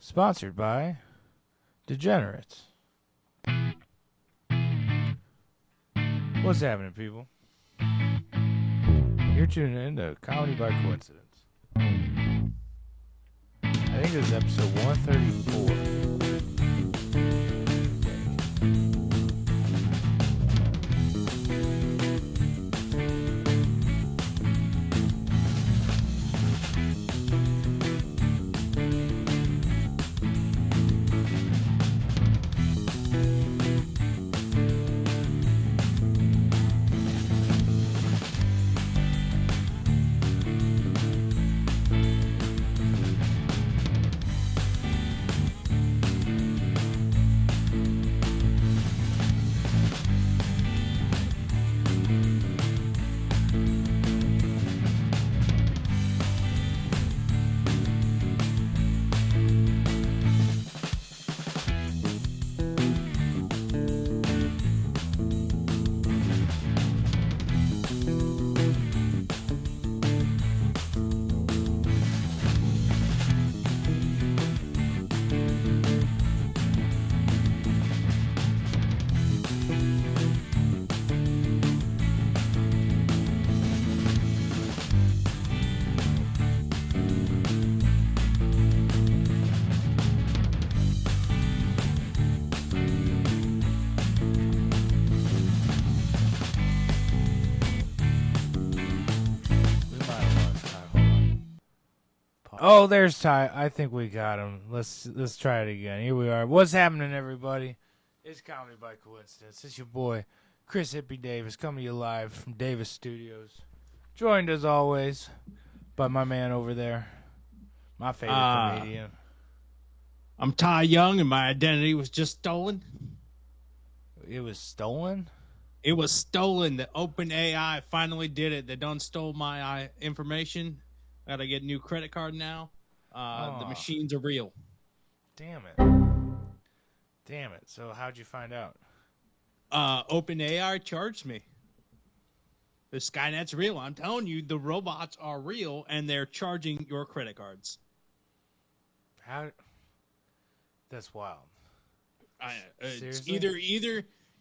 Sponsored by Degenerates. What's happening, people? You're tuning in to Comedy by Coincidence. I think this is episode 134. Oh, there's Ty. I think we got him. Let's try it again. Here we are. What's happening, everybody? It's Comedy by Coincidence. It's your boy, Chris Hippie Davis, coming to you live from Davis Studios. Joined, as always, by my man over there, my favorite comedian. I'm Ty Young, and my identity was just stolen. It was stolen? It was stolen. The OpenAI finally did it. They done stole my information. I gotta get a new credit card now. The machines are real. Damn it. So how'd you find out? OpenAI charged me. The Skynet's real. I'm telling you, the robots are real, and they're charging your credit cards. How? That's wild. It's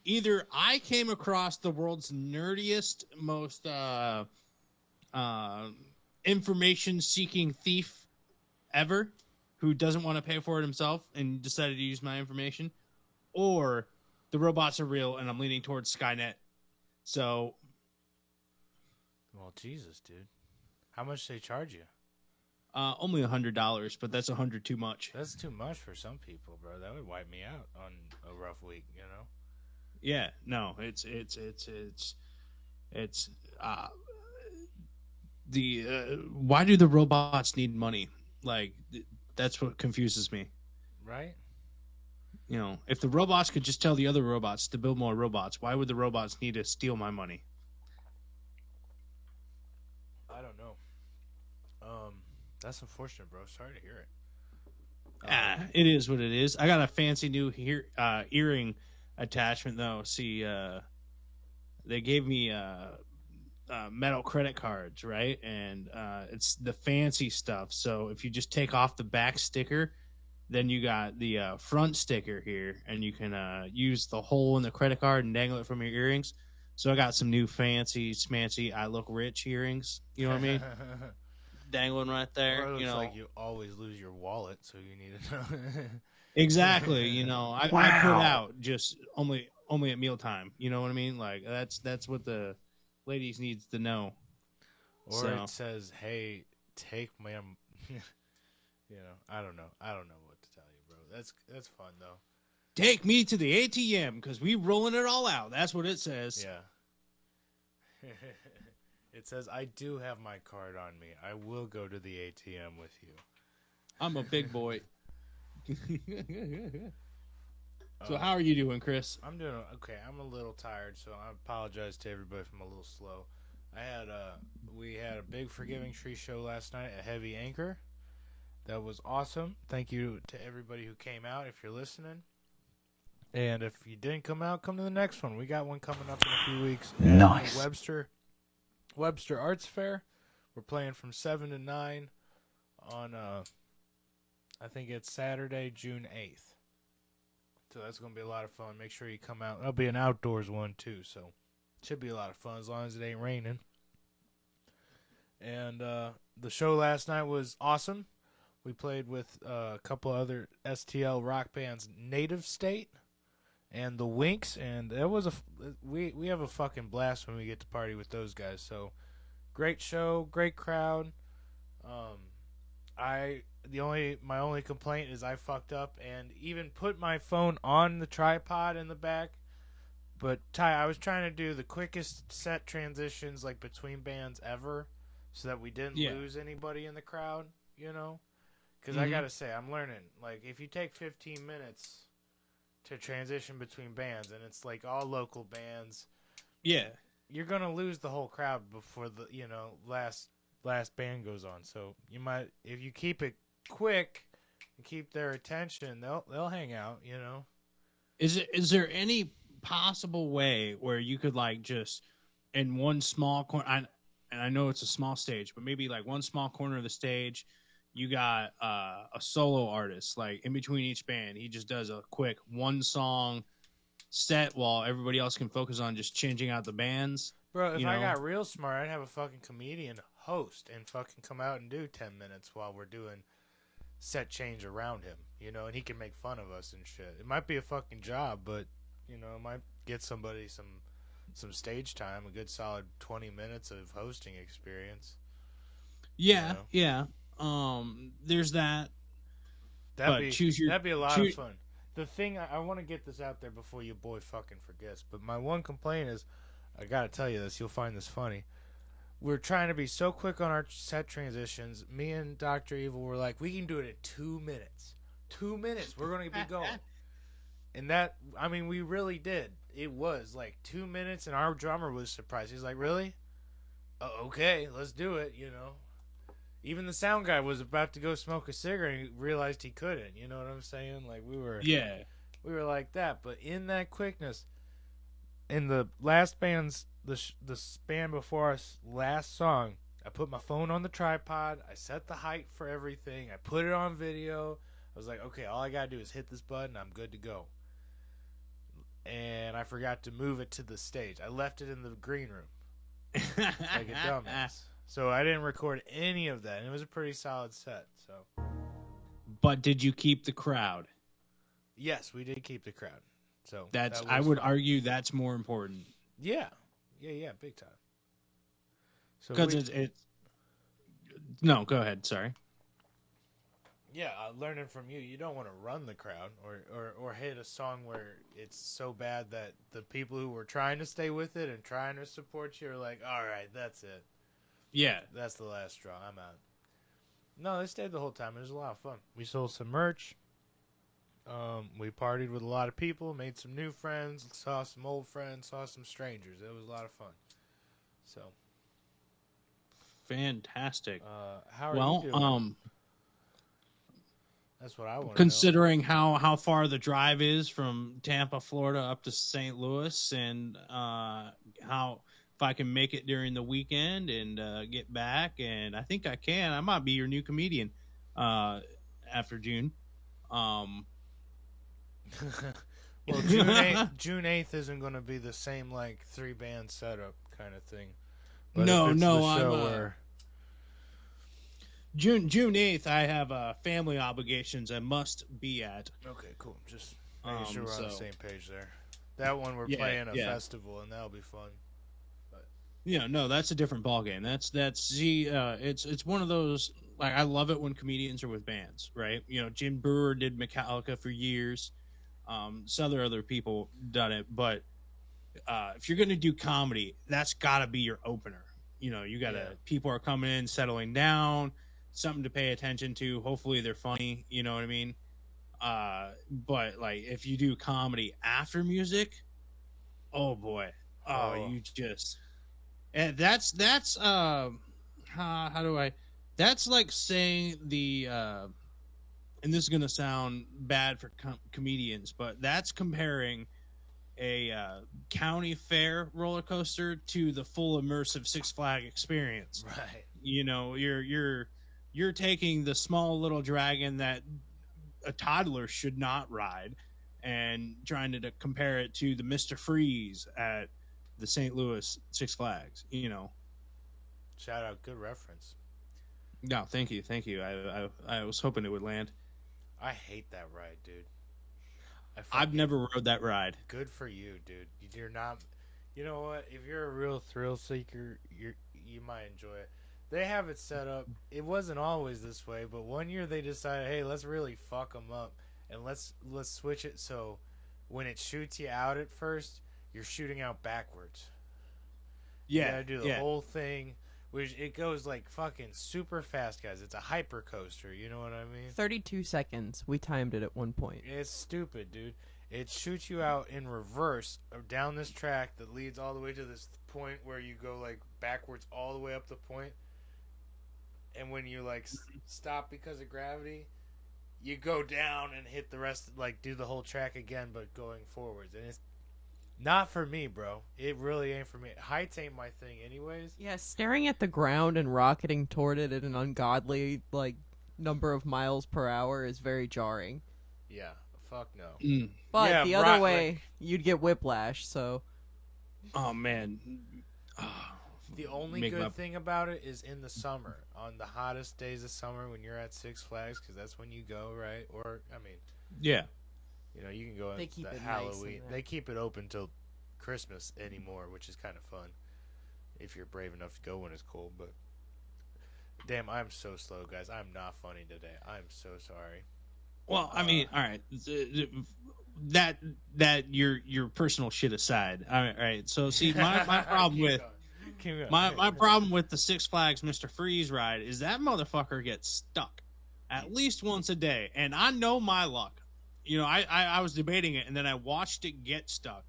either I came across the world's nerdiest, most information-seeking thief ever who doesn't want to pay for it himself and decided to use my information, or the robots are real and I'm leaning towards Skynet. So, well, Jesus, dude. How much do they charge you? only $100, but that's $100 too much. That's too much for some people, bro. That would wipe me out on a rough week, you know? Yeah, no, it's why do the robots need money? Like, that's what confuses me. Right? You know, if the robots could just tell the other robots to build more robots, why would the robots need to steal my money? I don't know. That's unfortunate, bro. Sorry to hear it. It is what it is. I got a fancy new earring attachment, though. See, they gave me metal credit cards, right? And it's the fancy stuff. So if you just take off the back sticker, then you got the front sticker here, and you can use the hole in the credit card and dangle it from your earrings. So I got some new fancy, smancy, I look rich earrings. You know what I mean? Dangling right there. Or it looks you know, like you always lose your wallet, so you need to know. exactly. You know, I put out just only at mealtime. You know what I mean? Like that's what the ladies needs to know. Or it says, "Hey, take my," you know, I don't know what to tell you, bro. That's fun though. Take me to the ATM because we rolling it all out. That's what it says. Yeah. It says, "I do have my card on me. I will go to the ATM with you." I'm a big boy. So how are you doing, Chris? I'm doing okay. I'm a little tired, so I apologize to everybody if I'm a little slow. We had a big Forgiving Tree show last night at Heavy Anchor. That was awesome. Thank you to everybody who came out if you're listening. And if you didn't come out, come to the next one. We got one coming up in a few weeks. Nice. Webster Arts Fair. We're playing from 7 to 9 on I think it's Saturday, June 8th. So that's going to be a lot of fun. Make sure you come out. That'll be an outdoors one, too. So should be a lot of fun as long as it ain't raining. And the show last night was awesome. We played with a couple other STL rock bands, Native State and the Winks, and that was we have a fucking blast when we get to party with those guys. So great show, great crowd. My only complaint is I fucked up and even put my phone on the tripod in the back. But Ty, I was trying to do the quickest set transitions like between bands ever, so that we didn't lose anybody in the crowd. You know, because I gotta say I'm learning. Like if you take 15 minutes to transition between bands, and it's like all local bands, you're gonna lose the whole crowd before the last band goes on. So you might, if you keep it quick and keep their attention, they'll hang out. You know, is there any possible way where you could like just in one small corner? And I know it's a small stage, but maybe like one small corner of the stage, you got a solo artist like in between each band. He just does a quick one song set while everybody else can focus on just changing out the bands. Bro, if I got real smart, I'd have a fucking comedian host and fucking come out and do 10 minutes while we're doing set change around him, you know, and he can make fun of us and shit. It might be a fucking job, but, you know, it might get somebody some stage time, a good solid 20 minutes of hosting experience. Yeah, there's that. That'd be a lot of fun. The thing, I want to get this out there before your boy fucking forgets, but my one complaint is, I gotta tell you this, you'll find this funny. We're trying to be so quick on our set transitions. Me and Dr. Evil were like, we can do it in 2 minutes. 2 minutes, we're going to be going. And that, I mean, we really did. It was like 2 minutes, and our drummer was surprised. He's like, really? Okay, let's do it, you know. Even the sound guy was about to go smoke a cigarette and he realized he couldn't. You know what I'm saying? Like, we were like that. But in that quickness, in the last band's, the band before us, last song, I put my phone on the tripod. I set the height for everything. I put it on video. I was like, okay, all I gotta do is hit this button. I'm good to go. And I forgot to move it to the stage. I left it in the green room like a dumbass. So I didn't record any of that, and it was a pretty solid set. So, but did you keep the crowd? Yes, we did keep the crowd. So I would argue that's more important. Yeah, big time. So because it's no, go ahead. Sorry. Yeah, learning from you, you don't want to run the crowd or hit a song where it's so bad that the people who were trying to stay with it and trying to support you are like, all right, that's it. Yeah. That's the last straw. I'm out. No, they stayed the whole time. It was a lot of fun. We sold some merch. We partied with a lot of people, made some new friends, saw some old friends, saw some strangers. It was a lot of fun. So. Fantastic. How are you doing? That's what I want to know. Considering how far the drive is from Tampa, Florida up to St. Louis, and how if I can make it during the weekend and get back, and I think I can. I might be your new comedian after June. Well, June 8th isn't going to be the same like 3-band setup kind of thing. But no, I'm June 8th, I have family obligations I must be at. Okay, cool. Just making sure we're on the same page there. That one we're playing a festival, and that'll be fun. But no, that's a different ballgame. It's one of those, like, I love it when comedians are with bands, right? You know, Jim Brewer did Metallica for years. Some other people done it, but if you're gonna do comedy, that's got to be your opener. You know, you gotta people are coming in, settling down. Something to pay attention to. Hopefully they're funny, you know what I mean? But like if you do comedy after music, oh boy. You just, and that's how do I, that's like saying the and this is gonna sound bad for comedians, but that's comparing a county fair roller coaster to the full immersive Six Flag experience. Right. You know, you're taking the small little dragon that a toddler should not ride, and trying to compare it to the Mr. Freeze at the St. Louis Six Flags. Shout out, good reference. No, thank you, thank you. I was hoping it would land. I hate that ride, dude. I've never rode that ride. Good for you, dude. You're not. You know what? If you're a real thrill seeker, you might enjoy it. They have it set up. It wasn't always this way, but one year they decided, hey, let's really fuck them up, and let's switch it so when it shoots you out at first, you're shooting out backwards. Yeah, you gotta do the whole thing, which it goes like fucking super fast, guys. It's a hyper coaster. You know what I mean? 32 seconds. We timed it at one point. It's stupid, dude. It shoots you out in reverse down this track that leads all the way to this point where you go like backwards all the way up the point. And when you like stop because of gravity, you go down and hit the rest, like do the whole track again, but going forwards. And it's not for me, bro. It really ain't for me. Heights ain't my thing, anyways. Yeah, staring at the ground and rocketing toward it at an ungodly number of miles per hour is very jarring. Yeah, fuck no. But yeah, the other way, you'd get whiplash. So. Oh man. The only good thing about it is in the summer, on the hottest days of summer when you're at Six Flags, because that's when you go, right? Or, I mean, yeah, you can go they keep it Halloween. Nice they keep it open till Christmas anymore, which is kind of fun if you're brave enough to go when it's cold. But damn, I'm so slow, guys. I'm not funny today. I'm so sorry. Well, I mean, all right, that your personal shit aside. All right. So see, my problem with. My problem with the Six Flags Mr. Freeze ride is that motherfucker gets stuck at least once a day. And I know my luck. I was debating it, and then I watched it get stuck.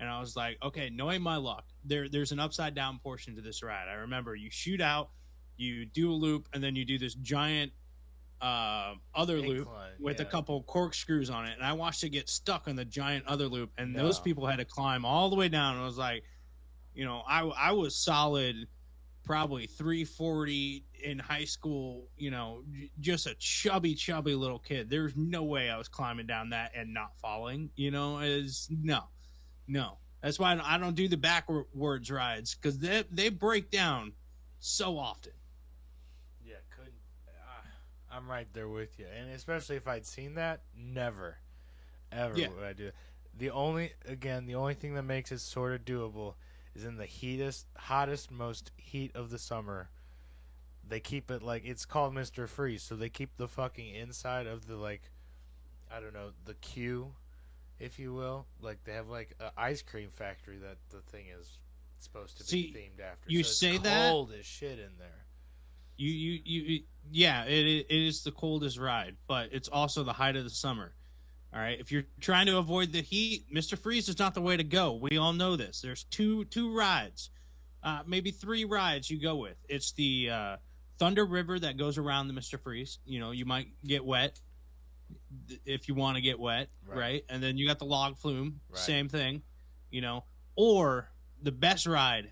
And I was like, okay, knowing my luck, there's an upside down portion to this ride. I remember you shoot out, you do a loop, and then you do this giant other loop with a couple corkscrews on it. And I watched it get stuck on the giant other loop, and those people had to climb all the way down. And I was like, I was solid probably 340 in high school, just a chubby little kid. There's no way I was climbing down that and not falling, no. That's why I don't do the backwards rides, because they break down so often. Yeah, I'm right there with you. And especially if I'd seen that, never, ever would I do it. The only thing that makes it sort of doable is in the hottest, most heat of the summer. They keep it like it's called Mr. Freeze, so they keep the fucking inside of the the queue, if you will. Like they have like an ice cream factory that the thing is supposed to be themed after. You so say it's that cold as shit in there. It is the coldest ride, but it's also the height of the summer. All right, if you're trying to avoid the heat, Mr. Freeze is not the way to go. We all know this. There's two rides, maybe three rides you go with. It's the Thunder River that goes around the Mr. Freeze. You might get wet if you want to get wet, right? And then you got the log flume, same thing, Or the best ride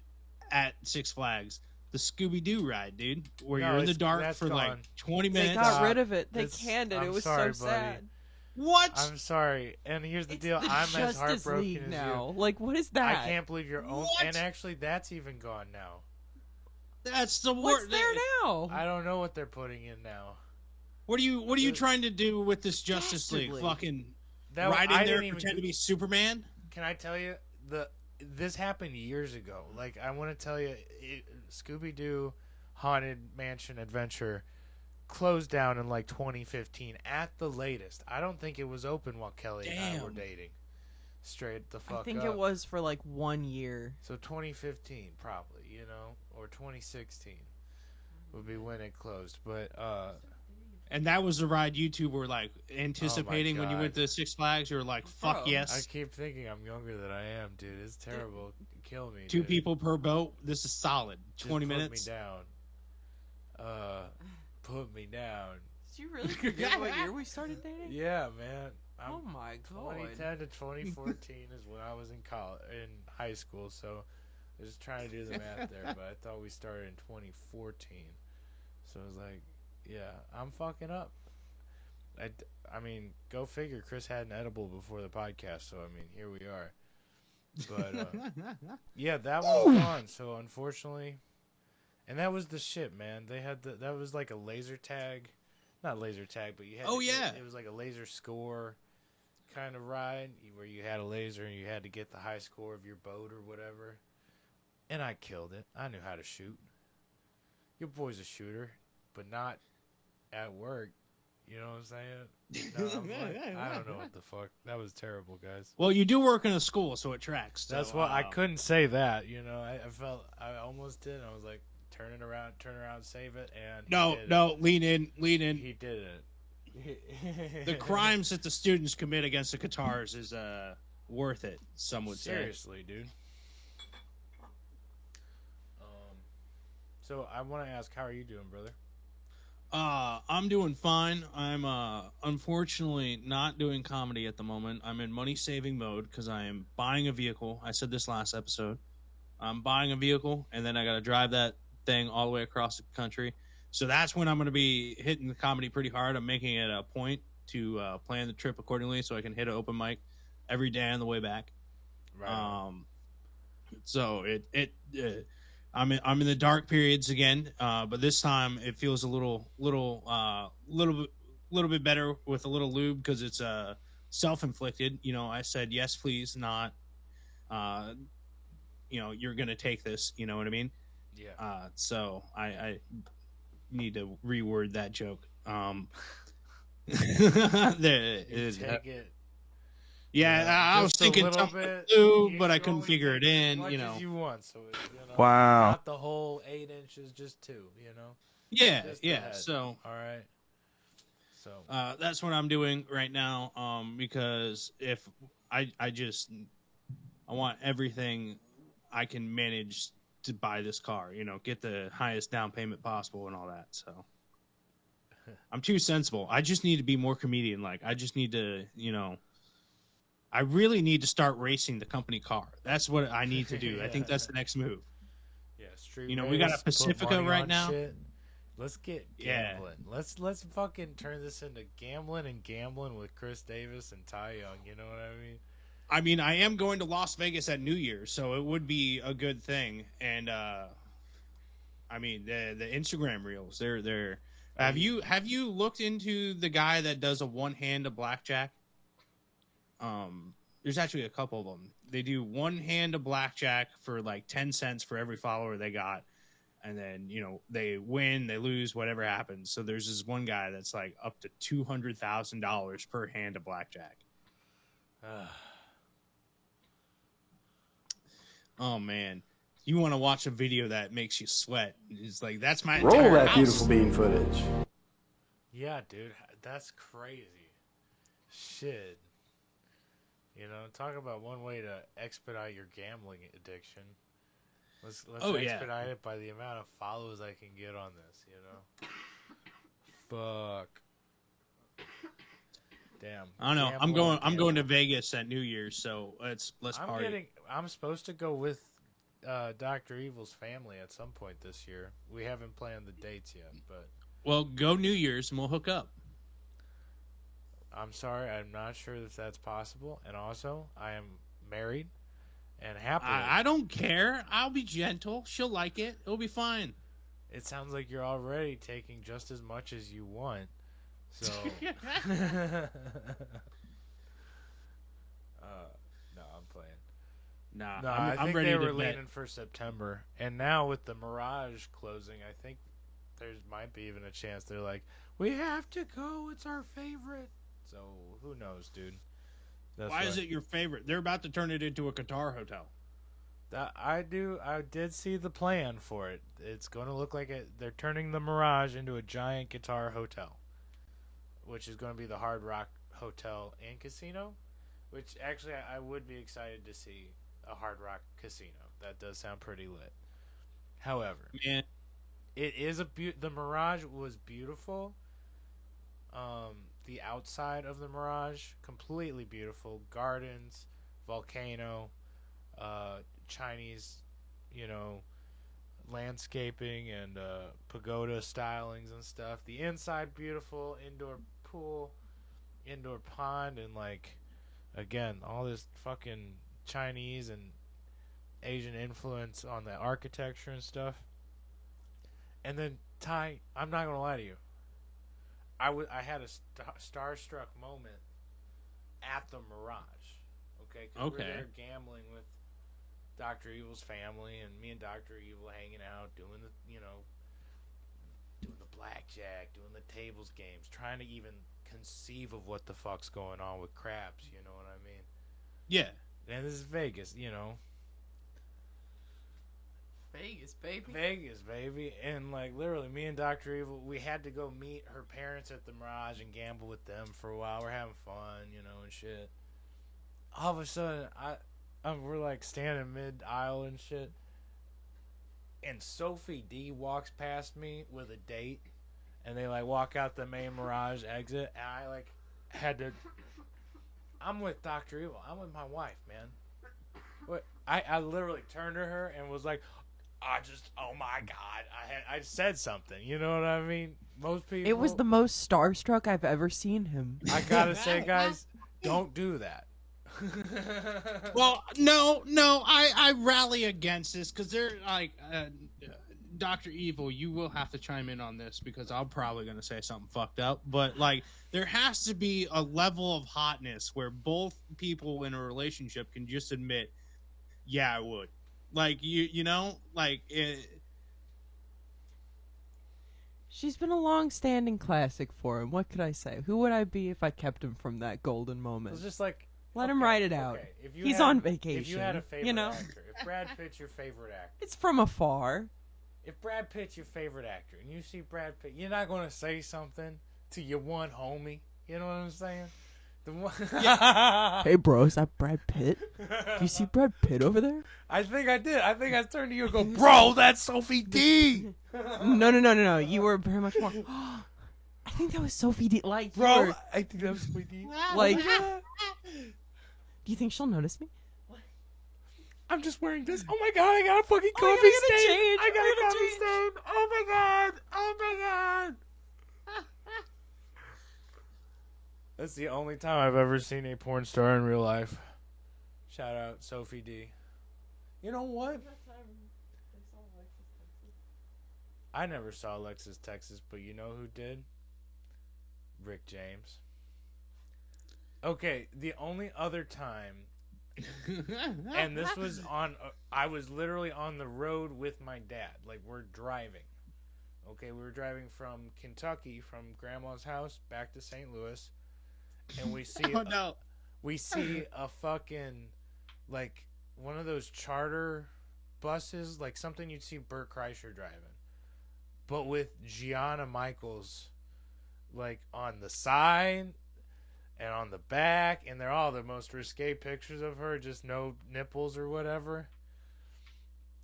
at Six Flags, the Scooby-Doo ride, dude, where you're in the dark for like 20 minutes. They got rid of it. They canned it. It was sorry, so buddy. sad. What? I'm sorry. And here's the deal. The I'm as Justice heartbroken League as now. you. Like, what is that? I can't believe your own. What? And actually, that's even gone now. That's the What's word. there now? I don't know what they're putting in now. What are you trying to do with this Justice League? Fucking ride in there and pretend to be Superman? Can I tell you this happened years ago? Like I want to tell you, Scooby-Doo Haunted Mansion Adventure closed down in like 2015 at the latest. I don't think it was open while Kelly and I were dating. Straight the fuck up. I think it was for like 1 year. So 2015 probably, or 2016 would be when it closed. But and that was the ride you two were like anticipating when you went to Six Flags. You were like, "Fuck yes!" I keep thinking I'm younger than I am, dude. It's terrible. Kill me. Two dude. people per boat. This is solid. Just 20 minutes. Put me down. Put me down. Did you really forget what year we started dating? Yeah, man. Oh my god. 2010 to 2014 is when I was in high school. So I was just trying to do the math there, but I thought we started in 2014. So I was like, yeah, I'm fucking up. I mean, go figure. Chris had an edible before the podcast, so I mean, here we are. But yeah, that one's gone. So unfortunately, and that was the shit, man. They had that was like a laser tag, not laser tag, but you had. Oh, yeah. It was like a laser score kind of ride where you had a laser and you had to get the high score of your boat or whatever. And I killed it. I knew how to shoot. Your boy's a shooter, but not at work. You know what I'm saying? No, I don't know what the fuck. That was terrible, guys. Well, you do work in a school, so it tracks. So, That's why I couldn't say that. You know, I almost did. And I was like, turn around, save it. And lean in. He did it. The crimes that the students commit against the Qatars is worth it. Some would say. Seriously, dude. So I want to ask, how are you doing, brother? I'm doing fine. I'm unfortunately not doing comedy at the moment. I'm in money saving mode because I am buying a vehicle. I said this last episode. I'm buying a vehicle and then I got to drive that thing all the way across the country. So that's when I'm going to be hitting the comedy pretty hard. I'm making it a point to plan the trip accordingly so I can hit an open mic every day on the way back. Right. So I'm in the dark periods again, but this time it feels a little bit better with a little lube because it's self-inflicted. You know, I said yes, please, not. You're gonna take this. You know what I mean? Yeah. So I need to reword that joke. Take it. Yeah, I was thinking something new, but I couldn't figure it in. As you know, as you want. So Wow. Not the whole 8 inches, just 2. You know. Yeah, Just yeah. ahead. So all right. So that's what I'm doing right now. Because if I want everything I can manage to buy this car, you know, get the highest down payment possible and all that. So I'm too sensible. I just need to be more comedian. Like I just need to, you know, I really need to start racing the company car. That's what I need to do. Yeah. I think that's the next move. yeah, street. You know, we got a race, put Pacifica money right on now. Shit. Let's get Yeah. gambling. Let's fucking turn this into gambling with Chris Davis and Ty Young. You know what I mean? I mean, I am going to Las Vegas at New Year's, so it would be a good thing. And I mean, the Instagram reels, they're. Have you looked into the guy that does a one hand of blackjack? There's actually a couple of them. They do one hand of blackjack for like 10 cents for every follower they got. And then, you know, they win, they lose, whatever happens. So there's this one guy that's like up to $200,000 per hand of blackjack. Oh, man. You want to watch a video that makes you sweat. It's like, that's my Roll entire that house. beautiful bean footage. Yeah, dude, that's crazy. Shit. You know, talk about one way to expedite your gambling addiction. Let's expedite it by the amount of follows I can get on this, you know. Fuck. Damn. I don't know. I'm going to Vegas at New Year's, so let's party. I'm supposed to go with Dr. Evil's family at some point this year. We haven't planned the dates yet, but Well, go New Year's and we'll hook up. I'm sorry, I'm not sure if that's possible. And also, I am married and happily. I don't care. I'll be gentle. She'll like it. It'll be fine. It sounds like you're already taking just as much as you want. So, no, I'm playing. Nah, No, I'm I think ready they to were bet. leaning for September. And now with the Mirage closing, I think there might be even a chance they're like, we have to go. It's our favorite. So who knows, dude? Why is it your favorite? They're about to turn it into a Qatar hotel. I did see the plan for it. It's going to look like they're turning the Mirage into a giant guitar hotel, which is going to be the Hard Rock Hotel and Casino, which actually I would be excited to see a Hard Rock Casino. That does sound pretty lit. However, Man, it is the Mirage was beautiful. The outside of the Mirage, completely beautiful. Gardens, volcano, Chinese, landscaping and pagoda stylings and stuff. The inside, beautiful. Indoor pool. indoor pond and like, again, all this fucking Chinese and Asian influence on the architecture and stuff. And then Ty, I'm not gonna lie to you. I had a starstruck moment at the Mirage. Okay, because we were there gambling with Dr. Evil's family, and me and Dr. Evil hanging out, doing doing the blackjack, doing the tables games, trying to even conceive of what the fuck's going on with craps. You know what I mean? Yeah. And this is Vegas, you know. Vegas, baby. And, like, literally, me and Dr. Evil, we had to go meet her parents at the Mirage and gamble with them for a while. We're having fun, you know, and shit. All of a sudden, we're, like, standing mid-aisle and shit. And Sophie Dee walks past me with a date. And they, like, walk out the main Mirage exit. And I, like, had to... I'm with Dr. Evil. I'm with my wife, man. What? I literally turned to her and was like... oh my God, I said something, you know what I mean? Most people... It was the most starstruck I've ever seen him. I gotta say, guys, don't do that. Well, no, I rally against this, because they're like, Dr. Evil, you will have to chime in on this, because I'm probably going to say something fucked up, but like, there has to be a level of hotness where both people in a relationship can just admit, yeah, I would. Like, you know, like... She's been a long-standing classic for him. What could I say? Who would I be if I kept him from that golden moment? It's just like... Let him write it out. Okay. He's on vacation. If you had a favorite you know? actor, if Brad Pitt's your favorite actor... It's from afar. If Brad Pitt's your favorite actor, and you see Brad Pitt, you're not going to say something to your one homie. You know what I'm saying? The one... Hey, bro, is that Brad Pitt? Do you see Brad Pitt over there? I think I did. I think I turned to you and go, bro, that's Sophie Dee. No. You were very much more... I think that was Sophie Dee. Like, bro, I think that was Sophie Dee. Like... Do you think she'll notice me? I'm just wearing this. Oh my God, I got a fucking coffee stain. I got a coffee stain. Oh my God. Oh my God. That's the only time I've ever seen a porn star in real life. Shout out Sophie Dee. You know what? I never saw Alexis, Texas, but you know who did? Rick James. Okay, the only other time, and this was I was literally on the road with my dad. Like, we're driving. Okay, we were driving from Kentucky, from Grandma's house, back to St. Louis. And we see we see a fucking, like, one of those charter buses, like something you'd see Bert Kreischer driving, but with Gianna Michaels, like, on the side and on the back, and they're all the most risque pictures of her, just no nipples or whatever.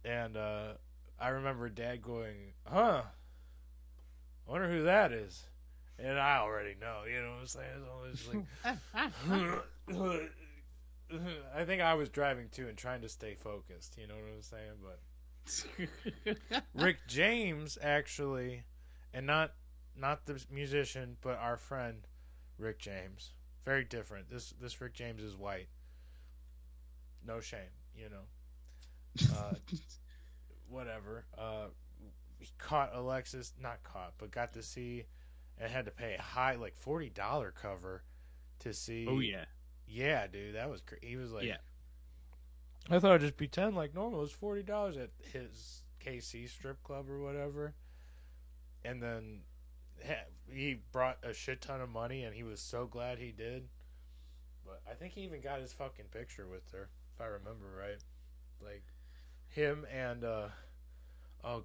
And I remember Dad going, I wonder who that is. And I already know, you know what I'm saying? So it's like, I think I was driving too and trying to stay focused, you know what I'm saying? But Rick James, actually, and not the musician, but our friend Rick James, very different. This Rick James is white. No shame, you know. Whatever. He caught Alexis, not caught, but got to see. And had to pay a high, like, $40 cover to see. Oh, yeah. Yeah, dude, that was crazy. He was like, yeah. I thought I'd just be 10 like normal. It was $40 at his KC strip club or whatever. And then he brought a shit ton of money, and he was so glad he did. But I think he even got his fucking picture with her, if I remember right. Like, him and, oh,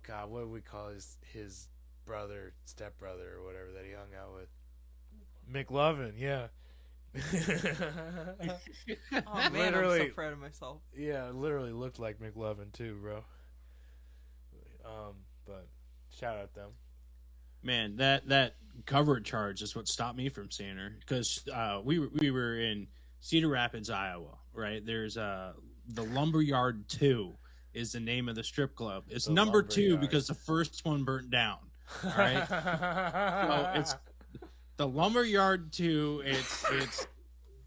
God, what do we call his brother, stepbrother, or whatever that he hung out with? McLovin, yeah. Oh, man, literally, I'm so proud of myself. Yeah, literally looked like McLovin too, bro. But shout out them. Man, that cover charge is what stopped me from seeing her, because we were in Cedar Rapids, Iowa, right? There's the Lumberyard 2 is the name of the strip club. It's The number 2 Lumberyard. because the first one burnt down. All right, so it's the lumberyard too. It's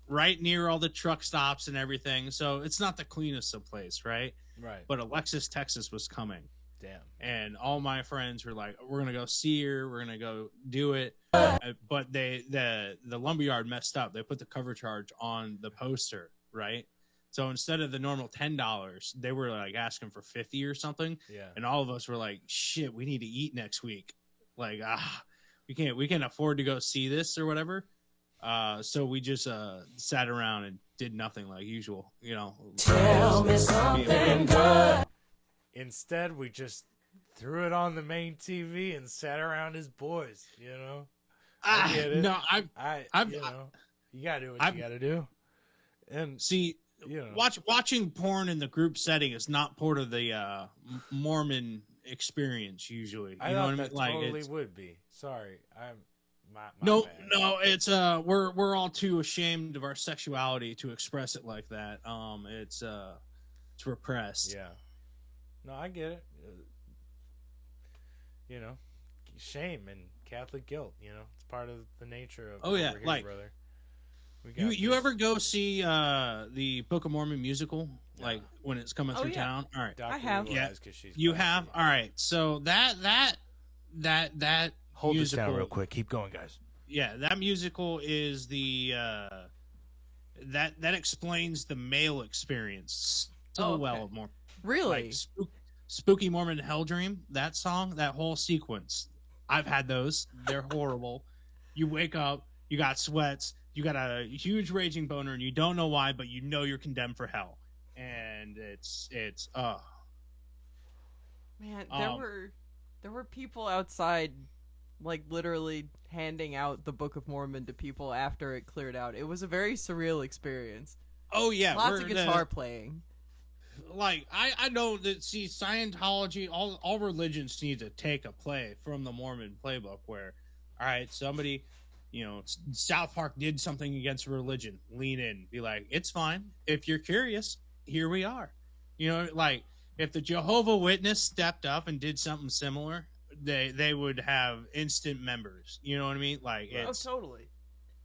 right near all the truck stops and everything, so it's not the cleanest of place, right? Right. But Alexis, Texas was coming, Damn. and all my friends were like, "We're gonna go see her. We're gonna go do it." But the lumberyard messed up. They put the cover charge on the poster, right? So instead of the normal $10, they were like asking for 50 or something. Yeah. And all of us were like, "Shit, we need to eat next week. Like, we can't afford to go see this or whatever." So we just sat around and did nothing like usual, you know. Tell me something good. Instead, we just threw it on the main TV and sat around as boys, you know? I get it. No, you know, you gotta do what you gotta do. And see, you know, watching porn in the group setting is not part of the Mormon experience usually. I You know thought what I mean? that Like, totally would be. Sorry, I'm my no, bad. no, it's we're all too ashamed of our sexuality to express it like that. It's repressed. Yeah. No, I get it. You know, shame and Catholic guilt. You know, it's part of the nature of. Oh, yeah, over here, like, brother. We You got you this. ever go see the Book of Mormon musical, Yeah. like when it's coming Oh, through yeah. town? All right, Dr. I have. Evil Yeah. Eyes 'cause she's you black. have. All right, so that Hold this musical, down real quick. Keep going, guys. yeah, that musical is the that explains the male experience so Oh, okay. well. More Really? like Spooky Mormon Hell Dream, that song, that whole sequence. I've had those. They're horrible. You wake up, you got sweats, you got a huge raging boner, and you don't know why, but you know you're condemned for hell. And it's Man, Um, there were people outside, like literally handing out the Book of Mormon to people after it cleared out. It was a very surreal experience. oh yeah, Lots we're of guitar playing. like I know that, see, Scientology, all religions need to take a play from the Mormon playbook where, all right, somebody, you know, South Park did something against religion, lean in, be like, it's fine. If you're curious, here we are. You know, like if the Jehovah Witness stepped up and did something similar, they would have instant members. You know what I mean? Like it's totally.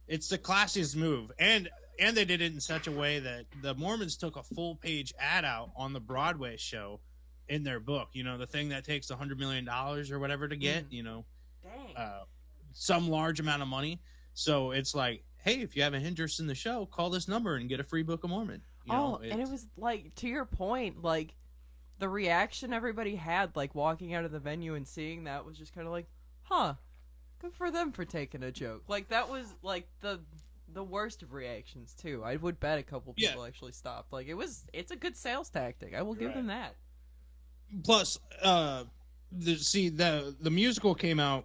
it's the classiest move, and they did it in such a way that the Mormons took a full page ad out on the Broadway show in their book. You know, the thing that takes $100 million or whatever to get. You know, Dang. some large amount of money. So it's like, hey, if you have an interest in the show, call this number and get a free Book of Mormon. You know, And it was like, to your point, like the reaction everybody had, like walking out of the venue and seeing that was just kind of like, huh, good for them for taking a joke. Like that was like the worst of reactions too. I would bet a couple people actually stopped. Like it's a good sales tactic. I will give them that. Plus, the musical came out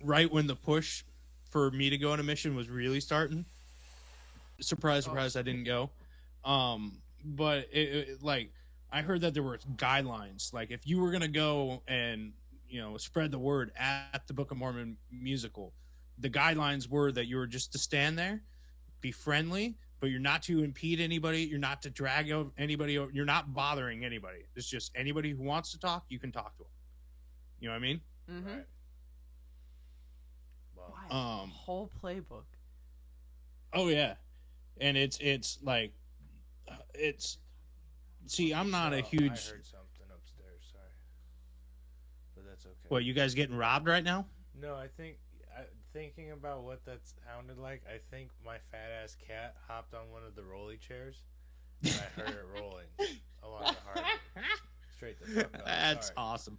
right when the push for me to go on a mission was really starting. Surprise, I didn't go. But it like I heard that there were guidelines. Like if you were gonna go and, you know, spread the word at the Book of Mormon musical, the guidelines were that you were just to stand there, be friendly, but you're not to impede anybody. You're not to drag anybody. You're not bothering anybody. It's just anybody who wants to talk, you can talk to them. You know what I mean? Mm-hmm. Right. Wow. Whole playbook. Oh yeah, and it's like it's. See, I'm not a huge. I heard something upstairs. Sorry, but that's okay. What, you guys getting robbed right now? No, I think thinking about what that sounded like, I think my fat ass cat hopped on one of the rolly chairs, and I heard it rolling along the hard straight the fuck up. That's Sorry. awesome.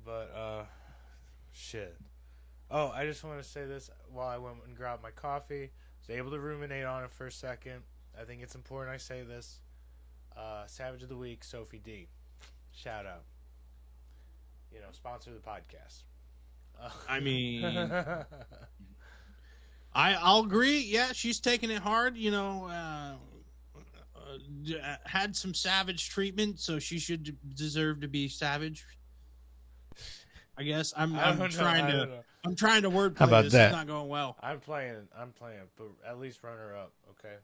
But shit. Oh, I just want to say this while I went and grabbed my coffee. Was able to ruminate on it for a second. I think it's important I say this. Savage of the Week, Sophie Dee. Shout out. You know, sponsor the podcast. I mean, I'll agree. Yeah, she's taking it hard. You know, had some savage treatment, so she should deserve to be savage. I guess I'm trying to wordplay. How about this. that? It's not going well. I'm playing, but at least runner up, okay?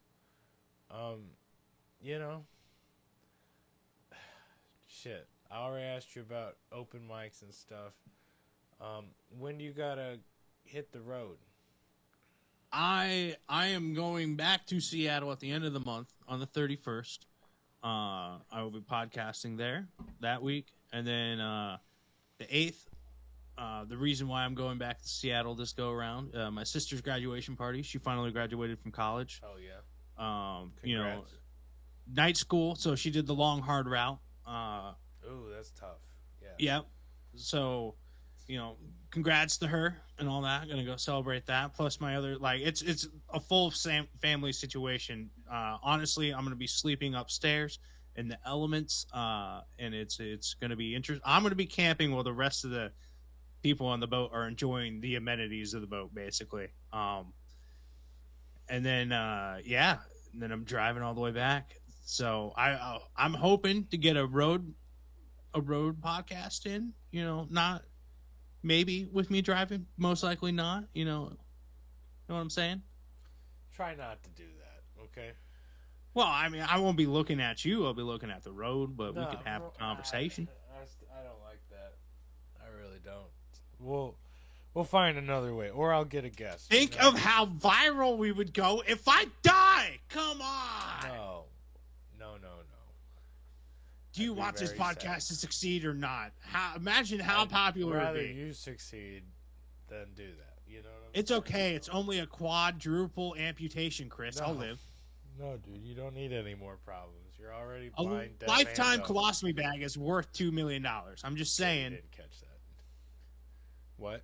You know, shit. I already asked you about open mics and stuff. When do you gotta hit the road? I am going back to Seattle at the end of the month on the 31st. I will be podcasting there that week, and then the 8th. The reason why I'm going back to Seattle this go around, my sister's graduation party. She finally graduated from college. Oh yeah. You know, Congrats. night school, so she did the long hard route. Ooh, that's tough. Yeah. Yep. So, you know, congrats to her and all that. Gonna go celebrate that. Plus my other, like, it's a full family situation. Honestly, I'm gonna be sleeping upstairs in the elements, and it's gonna be interesting. I'm gonna be camping while the rest of the people on the boat are enjoying the amenities of the boat, basically. And then and then I'm driving all the way back. So I'm hoping to get a road podcast in. You know, not maybe with me driving, most likely not. You know what I'm saying? Try not to do that, okay? Well, I mean, I won't be looking at you. I'll be looking at the road, but we could have a conversation. I don't like that. I really don't. We'll find another way, or I'll get a guest. Think of how viral we would go if I die. Come on. No. Do you I'd be want this very podcast sad. to succeed or not? Imagine how popular I'd rather it would be. you succeed than do that. You know what I'm It's saying? okay. It's only a quadruple amputation, Chris. I'll No. live. No, dude, you don't need any more problems. You're already A blind, deaf, lifetime and dumb. colostomy bag is worth $2 million. I'm just Yeah, you saying. didn't catch that. What?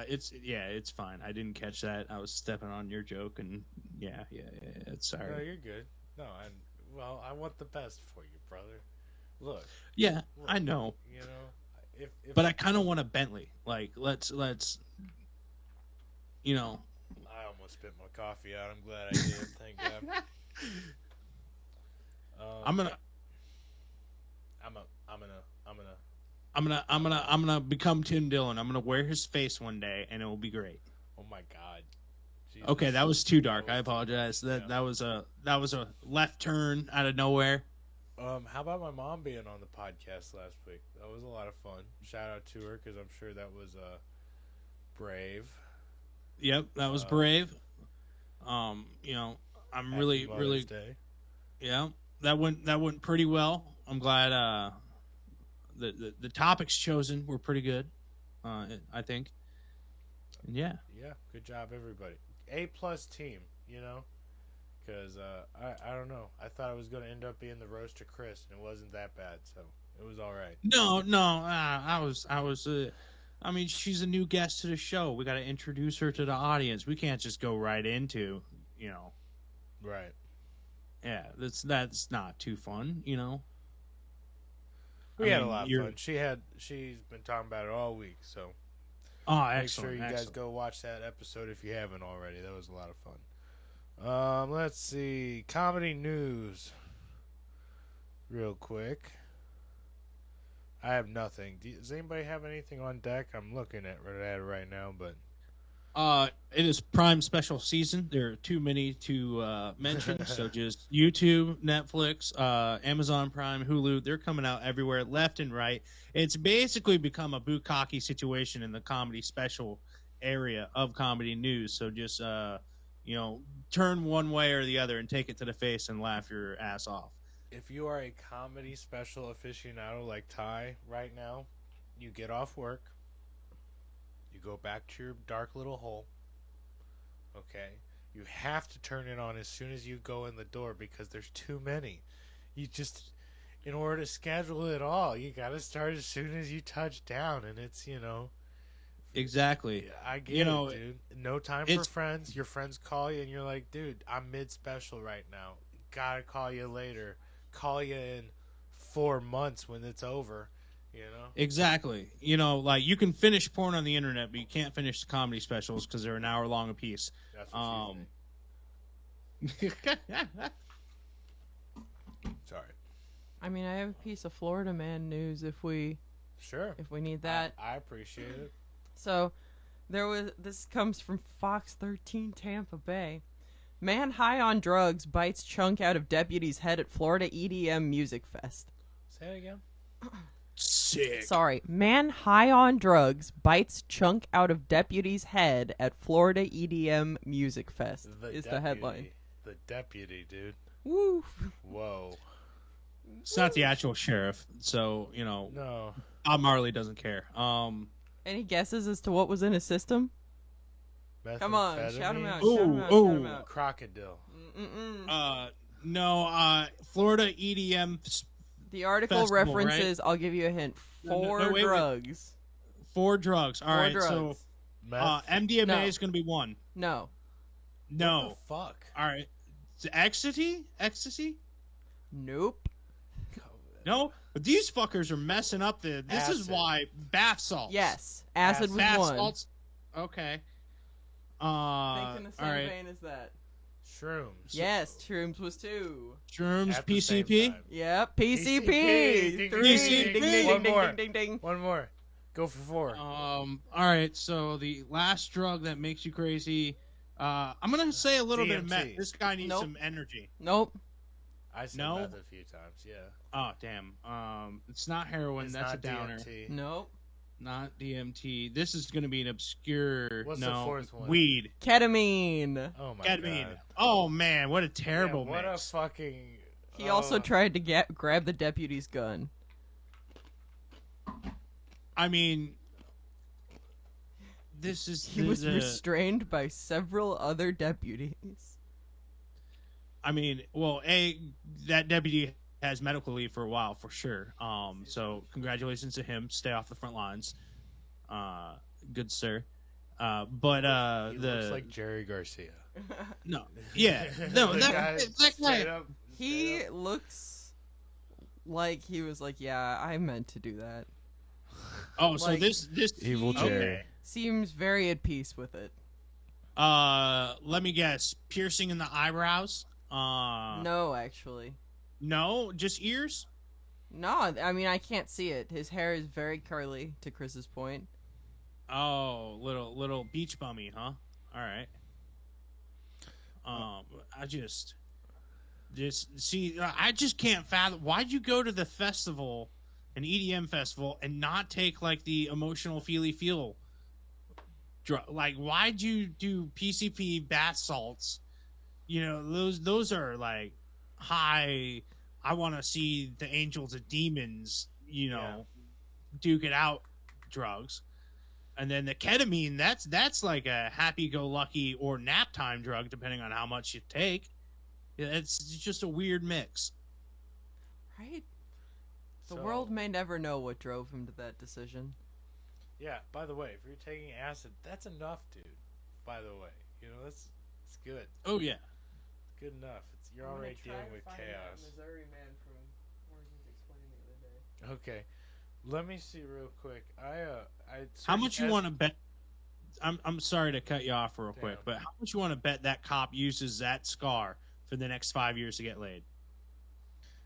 It's fine. I didn't catch that. I was stepping on your joke, and yeah. It's No, sorry. you're good. No, I want the best for you, brother. Look, Yeah, I know. you know, if But I kind of want a Bentley. Like, let's, you know. I almost spit my coffee out. I'm glad I did. Thank God. I'm gonna become Tim Dillon. I'm gonna wear his face one day, and it will be great. Oh my God. Jesus. Okay, that was too dark. That I was too apologize. dark. That was a left turn out of nowhere. How about my mom being on the podcast last week? That was a lot of fun. Shout out to her because I'm sure that was brave. Yep, that was brave. You know, I'm Happy really Mother's Day. yeah. That went pretty well. I'm glad the topics chosen were pretty good. I think. And yeah. Yeah, good job, everybody. A+ team, you know, because I don't know. I thought it was going to end up being the roast to Chris, and it wasn't that bad, so it was all right. No. I was. I mean, she's a new guest to the show. We got to introduce her to the audience. We can't just go right into, you know. Right. Yeah, that's not too fun, you know. We had a lot of fun. She's been talking about it all week, so Oh, make excellent. sure you guys excellent. go watch that episode if you haven't already. That was a lot of fun. Let's see. Comedy news. Real quick. I have nothing. Does anybody have anything on deck? I'm looking at it right now, but It is Prime special season. There are too many to mention, so just YouTube, Netflix, Amazon Prime, Hulu. They're coming out everywhere, left and right. It's basically become a bukkake situation in the comedy special area of comedy news. So just you know, turn one way or the other and take it to the face and laugh your ass off. if you are a comedy special aficionado like Ty right now, you get off work, you go back to your dark little hole, okay? You have to turn it on as soon as you go in the door because there's too many. You just, in order to schedule it all, you got to start as soon as you touch down, and it's, you know, Exactly. I get You know, it, dude. No time for it's- friends. Your friends call you, and you're like, dude, I'm mid-special right now. Gotta call you later. Call you in 4 months when it's over, you know? Exactly. You know, like you can finish porn on the internet, but you can't finish the comedy specials because they're an hour long a piece. That's what she Sorry. I mean, I have a piece of Florida man news if we Sure. need that. I appreciate it. So, this comes from Fox 13 Tampa Bay. Man high on drugs bites chunk out of deputy's head at Florida EDM Music Fest. Say it again. Sick. Sorry. Man high on drugs bites chunk out of deputy's head at Florida EDM Music Fest is the headline. The deputy, dude. Woo. Whoa. It's not the actual sheriff, so No. Bob Marley doesn't care. Any guesses as to what was in his system? Come on, shout him out. Shout him out. Shout him out. Crocodile. No. Florida EDM. The article Festival, references. I'll give you a hint. Four wait. drugs. 4 drugs. All right. drugs. So Meth? MDMA No. is going to be 1. No. No. What the fuck? All right. Is it ecstasy? Ecstasy? Nope. No. But these fuckers are messing up the. This is Acid. why bath salts. Yes. Acid was Bath one. salts. Okay. Think in the All same right. vein as that. Shrooms. Yes, shrooms was 2. Shrooms, At the same PCP. time. Yep, PCP. PCP. 3. PCP. Ding, ding, One ding, more. ding, ding, ding. One more. Go for 4. All right. So the last drug that makes you crazy. I'm gonna say a little bit of meth. DMT. This guy needs Nope. some energy. Nope. I said No? meth a few times, yeah. Oh damn. It's not heroin. It's That's not a downer. DMT. Nope. Not DMT. This is gonna be an obscure. What's the no, 4th one? weed. Ketamine. Oh my Ketamine. god. Oh man, what a terrible Yeah, what mix. a fucking. He also tried to grab the deputy's gun. I mean, this is. He was the- restrained by several other deputies. I mean, well, that deputy has medical leave for a while for sure. So congratulations to him. Stay off the front lines. Good sir. But He the looks like Jerry Garcia. no, yeah, no, The that guy that straight guy. up- He straight up- looks like he was like, yeah, I meant to do that. Oh, so like, this Evil okay. Jerry. Seems very at peace with it. Let me guess. Piercing in the eyebrows. No, actually. No, just ears. No, I mean, I can't see it. His hair is very curly, to Chris's point. Oh, little beach bummy, huh? All right. I just see. I just can't fathom. Why'd you go to the festival, an EDM festival, and not take like the emotional feely feel? Like, why'd you do PCP bath salts? Those are like high. I want to see the angels and demons. Duke it out drugs. And then the ketamine, that's like a happy-go-lucky or nap time drug, depending on how much you take. It's just a weird mix. Right? The So- world may never know what drove him to that decision. Yeah, by the way, if you're taking acid, that's enough, dude. By the way. It's good. Oh, yeah. It's good enough. You're already dealing with chaos. Missouri man from Oregon's explaining the other day. Okay. Let me see real quick. How much you want to bet? I'm sorry to cut you off real quick, Damn. but how much you want to bet that cop uses that scar for the next 5 years to get laid?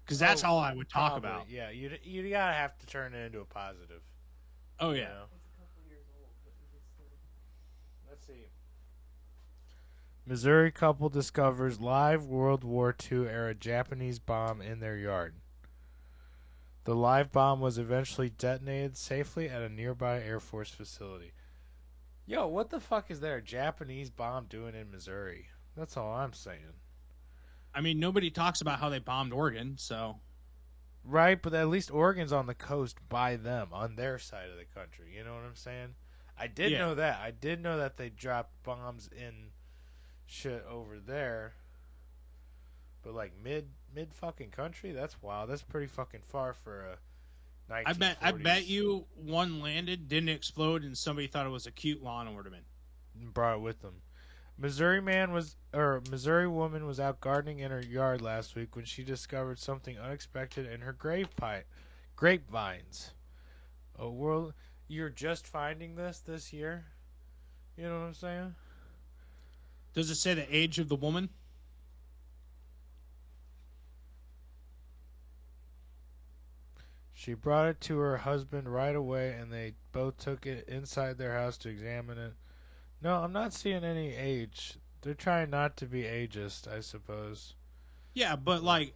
Because that's all I would talk Probably, about. Yeah, you gotta have to turn it into a positive. Oh, you yeah. know? It's a couple years old, but it's still... Let's see. Missouri couple discovers live World War II era Japanese bomb in their yard. The live bomb was eventually detonated safely at a nearby Air Force facility. Yo, what the fuck is there a Japanese bomb doing in Missouri? That's all I'm saying. I mean, nobody talks about how they bombed Oregon, so... Right, but at least Oregon's on the coast by them, on their side of the country. You know what I'm saying? I did know that. I did know that they dropped bombs in shit over there. But like mid fucking country, that's wild. That's pretty fucking far for a 1940s. I bet you one landed, didn't explode, and somebody thought it was a cute lawn ornament. Brought it with them. Missouri woman was out gardening in her yard last week when she discovered something unexpected in her grapevines. Oh, world, you're just finding this year? You know what I'm saying? Does it say the age of the woman? She brought it to her husband right away, and they both took it inside their house to examine it. No, I'm not seeing any age. They're trying not to be ageist, I suppose. Yeah, but like,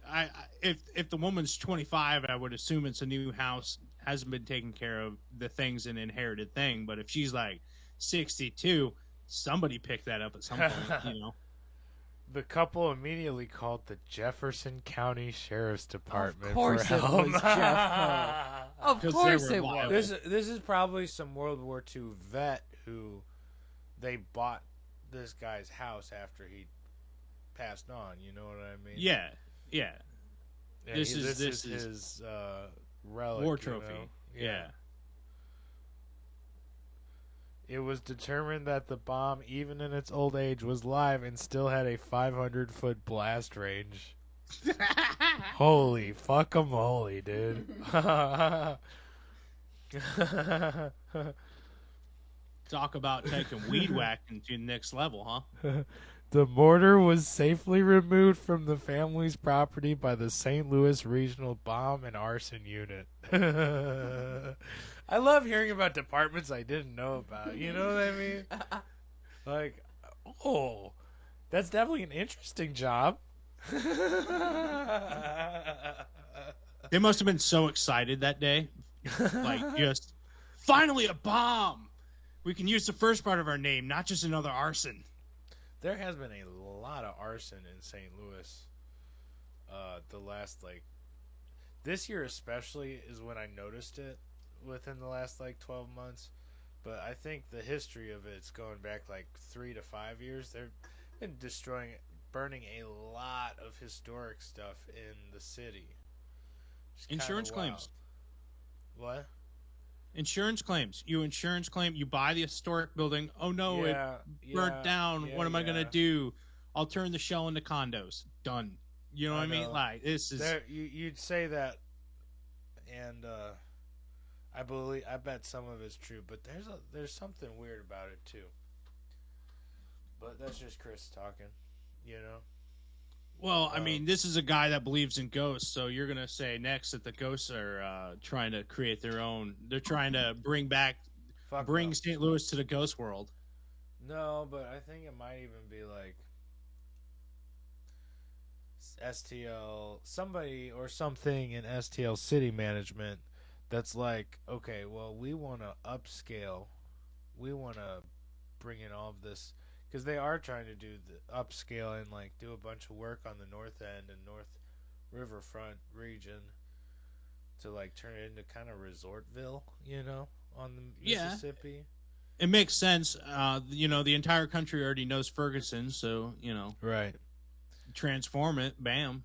if the woman's 25, I would assume it's a new house, hasn't been taking care of the thing's an inherited thing. But if she's like 62, somebody picked that up at some point, you know. The couple immediately called the Jefferson County Sheriff's Department Of course for it help. was Jeff. Of 'Cause course they it were was. liable. This is probably some World War II vet who they bought this guy's house after he passed on. You know what I mean? Yeah, yeah. And This is his relic. war you trophy. know? Yeah. It was determined that the bomb, even in its old age, was live and still had a 500-foot blast range. Holy fuck 'em holy, dude. Talk about taking weed whacking to the next level, huh? The mortar was safely removed from the family's property by the St. Louis Regional Bomb and Arson Unit. I love hearing about departments I didn't know about. You know what I mean? Like, oh, that's definitely an interesting job. They must have been so excited that day. Like, just, finally a bomb! We can use the first part of our name, not just another arson. There has been a lot of arson in St. Louis. The last, this year especially is when I noticed it within the last, 12 months. But I think the history of it's going back, 3 to 5 years. They've been burning a lot of historic stuff in the city. It's kinda Insurance wild. claims. What? Insurance claims. You insurance claim. You buy the historic building. Oh no, it burnt down. What am I gonna do? I'll turn the shell into condos. Done. You know what I mean? Like, this is. You'd say that, and I bet some of it's true, but there's something weird about it too. But that's just Chris talking, you know. Well, I mean, this is a guy that believes in ghosts, so you're gonna say next that the ghosts are trying to create their own. They're trying to bring No. St. Louis to the ghost world. No, but I think it might even be like STL, somebody or something in STL city management that's like, okay, well, we want to upscale. We want to bring in all of this, because they are trying to do the upscale and do a bunch of work on the north end and north riverfront region to turn it into kind of Resortville, on the Mississippi. It makes sense. The entire country already knows Ferguson, so Right. transform it. Bam.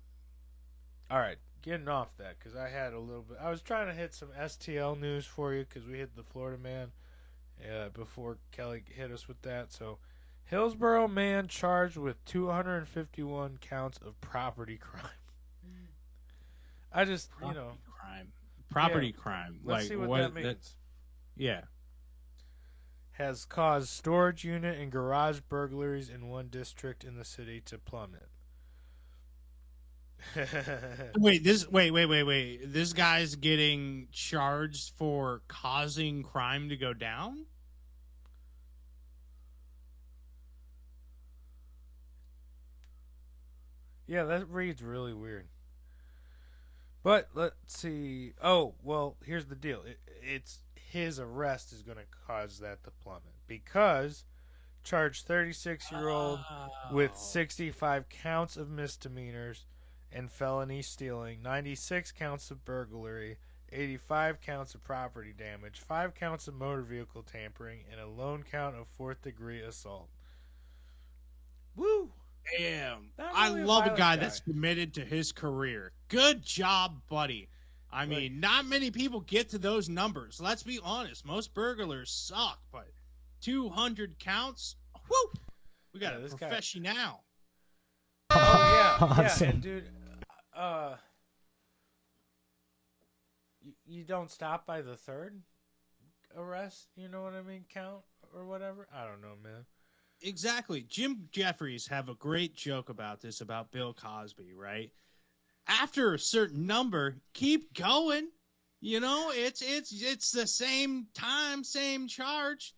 All right, getting off that, because I had a little bit. I was trying to hit some STL news for you because we hit the Florida man before Kelly hit us with that. So, Hillsborough man charged with 251 counts of property crime. I just, Property crime. Let's see what that means. Yeah. Has caused storage unit and garage burglaries in one district in the city to plummet. Wait. This guy's getting charged for causing crime to go down? Yeah, that reads really weird. But let's see. Oh, well, here's the deal. It's his arrest is going to cause that to plummet, because charged 36-year-old with 65 counts of misdemeanors and felony stealing, 96 counts of burglary, 85 counts of property damage, 5 counts of motor vehicle tampering, and a lone count of 4th-degree assault. Woo! Damn. Not I really a love a violent guy guy. that's committed to his career. Good job, buddy. I mean, not many people get to those numbers. Let's be honest. Most burglars suck, but 200 counts? Woo! We got a this guy- professional. Oh, yeah. Awesome. Yeah, and dude, you don't stop by the third arrest, you know what I mean, count or whatever? I don't know, man. Exactly. Jim Jeffries have a great joke about this, about Bill Cosby, right? After a certain number, keep going. It's the same time, same charge.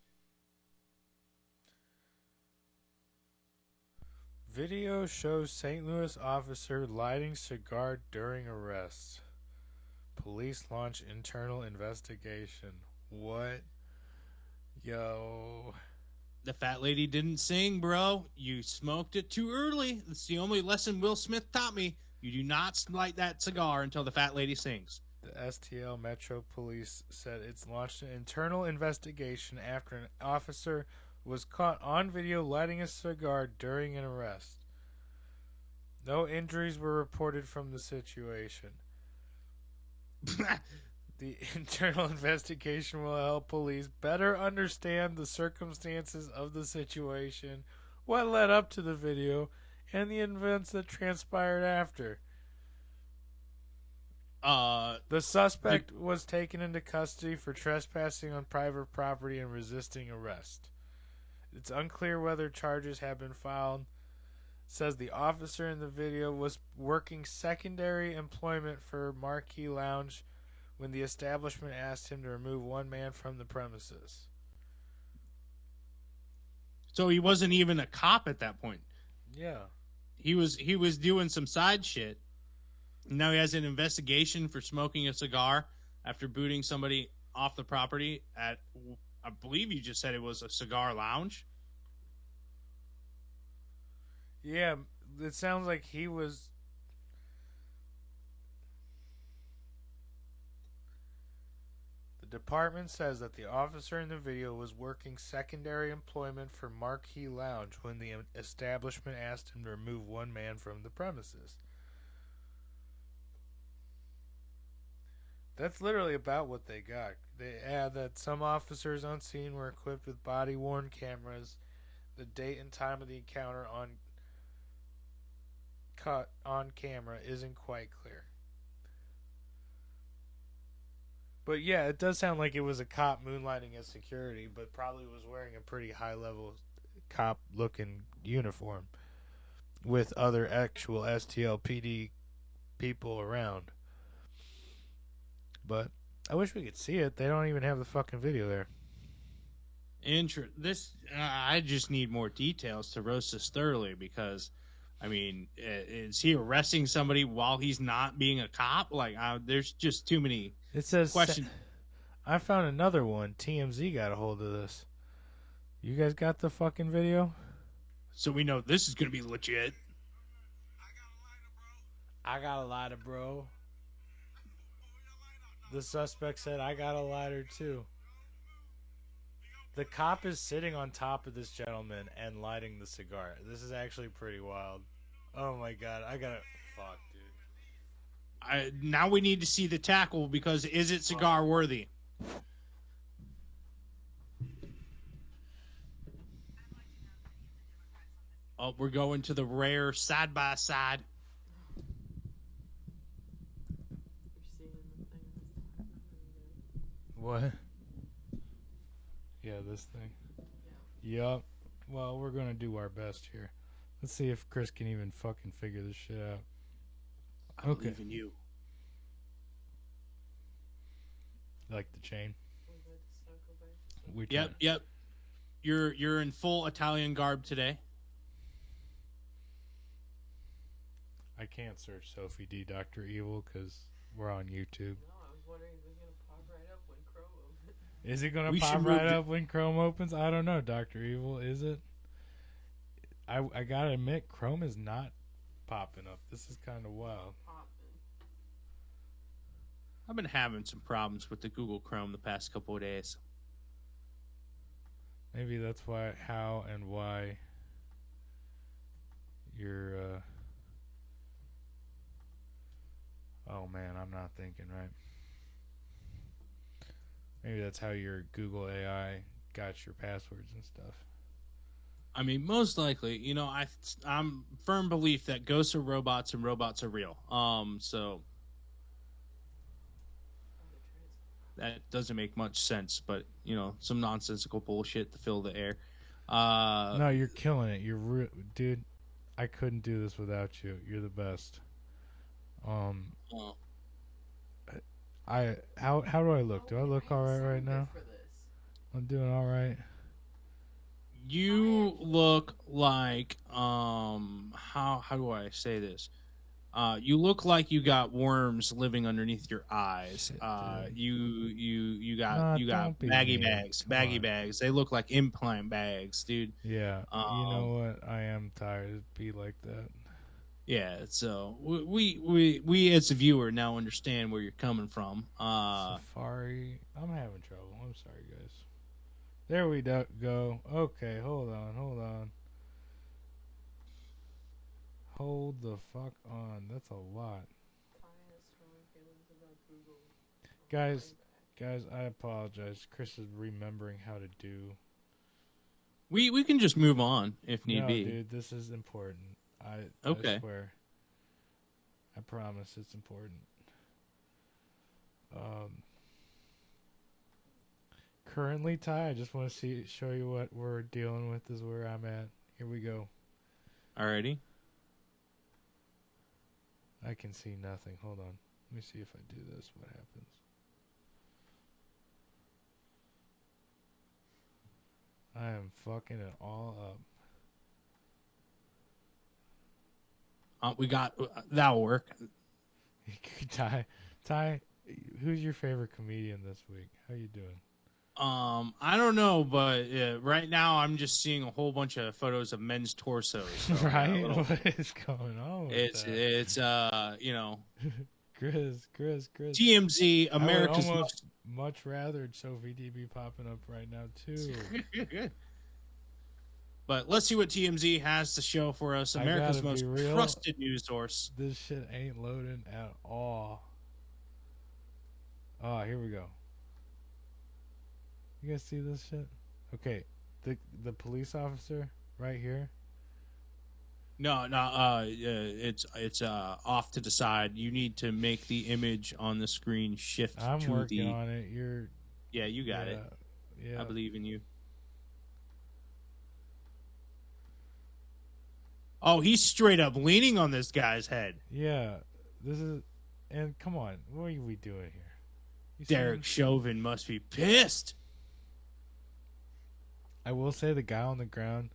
Video shows St. Louis officer lighting cigar during arrest. Police launch internal investigation. What? Yo. The fat lady didn't sing, bro. You smoked it too early. That's the only lesson Will Smith taught me. You do not light that cigar until the fat lady sings. The STL Metro Police said it's launched an internal investigation after an officer was caught on video lighting a cigar during an arrest. No injuries were reported from the situation. The internal investigation will help police better understand the circumstances of the situation, what led up to the video, and the events that transpired after. The suspect was taken into custody for trespassing on private property and resisting arrest. It's unclear whether charges have been filed. Says the officer in the video was working secondary employment for Marquee Lounge when the establishment asked him to remove one man from the premises. So he wasn't even a cop at that point. Yeah. He was doing some side shit. Now he has an investigation for smoking a cigar after booting somebody off the property at, I believe you just said it was a cigar lounge. Yeah, it sounds like he was... The department says that the officer in the video was working secondary employment for Marquee Lounge when the establishment asked him to remove one man from the premises. That's literally about what they got. They add that some officers on scene were equipped with body-worn cameras. The date and time of the encounter caught on camera isn't quite clear. But yeah, it does sound like it was a cop moonlighting as security, but probably was wearing a pretty high-level cop-looking uniform with other actual STL PD people around. But I wish we could see it. They don't even have the fucking video there. I just need more details to roast this thoroughly because, I mean, is he arresting somebody while he's not being a cop? Like, there's just too many questions. I found another one. TMZ got a hold of this. You guys got the fucking video? So we know this is going to be legit. I got a lighter, bro. The suspect said, I got a lighter too. The cop is sitting on top of this gentleman and lighting the cigar. This is actually pretty wild. Oh my god, I gotta... Fuck, dude. Now we need to see the tackle because is it cigar worthy? Oh, we're going to the rare side by side. What? Yeah, this thing. Yup. Well, we're gonna do our best here. Let's see if Chris can even fucking figure this shit out. I believe in you. Like the chain. Yep. You're in full Italian garb today. I can't search Sophie Dee Dr. Evil because we're on YouTube. No, I was wondering if it was going to pop right up when Chrome opens. Is it going to pop right up when Chrome opens? I don't know, Dr. Evil. Is it? I gotta admit, Chrome is not popping up. This is kind of wild. I've been having some problems with the Google Chrome the past couple of days. Maybe that's how and why you're... Oh man, I'm not thinking right. Maybe that's how your Google AI got your passwords and stuff. I mean, most likely, you know, I'm firm belief that ghosts are robots and robots are real. So that doesn't make much sense, but you know, some nonsensical bullshit to fill the air. No, you're killing it. Dude. I couldn't do this without you. You're the best. How do I look? Do I look all right now? I'm doing all right. You look like how do I say this? You look like you got worms living underneath your eyes. Shit, dude. You Nah, got don't be baggy mean. bags, Come baggy on. bags. They look like implant bags, dude. Yeah, you know what? I am tired of be like that. Yeah, so we as a viewer now understand where you're coming from. Safari. I'm having trouble. I'm sorry, guys. There we go. Okay, hold on. Hold the fuck on. That's a lot. Guys, I apologize. Chris is remembering how to do. We can just move on if need No, be. dude, this is important. I Okay. swear. I promise it's important. Currently, Ty, I just want to show you what we're dealing with. Is where I'm at. Here we go. Alrighty. I can see nothing. Hold on. Let me see if I do this. What happens? I am fucking it all up. We got that'll work. Ty, who's your favorite comedian this week? How you doing? I don't know, but right now I'm just seeing a whole bunch of photos of men's torsos. So Right? What is going on with it's you know, Chris. TMZ, America's I would most much rather Sophie Dee be popping up right now too. But let's see what TMZ has to show for us. I America's gotta most be real. trusted news source. This shit ain't loading at all. Oh, here we go. You guys see this shit? Okay, the police officer right here. No, it's off to the side. You need to make the image on the screen shift I'm to working the. on it. Yeah, you got it. Yeah. I believe in you. Oh, he's straight up leaning on this guy's head. Yeah, this is, and come on, what are we doing here? You see Derek him? Chauvin must be pissed. I will say the guy on the ground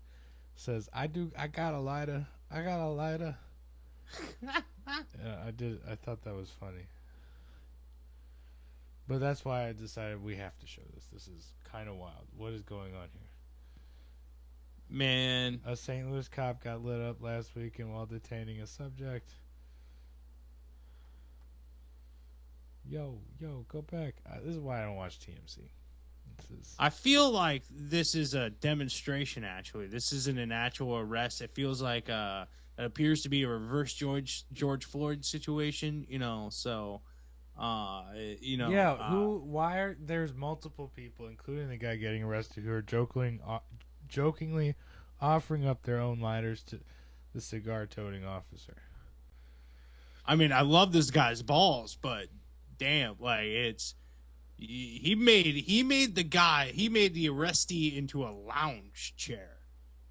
says, I got a lighter. Yeah, I did. I thought that was funny. But that's why I decided we have to show this. This is kind of wild. What is going on here? Man, A St. Louis cop got lit up last weekend while detaining a subject. Yo, go back. This is why I don't watch TMZ. I feel like this is a demonstration, actually. This isn't an actual arrest. It feels like it appears to be a reverse George Floyd situation, you know, so, you know. Yeah, why are, there's multiple people, including the guy getting arrested, who are jokingly offering up their own lighters to the cigar-toting officer. I mean, I love this guy's balls, but damn, like, it's... He made the arrestee into a lounge chair.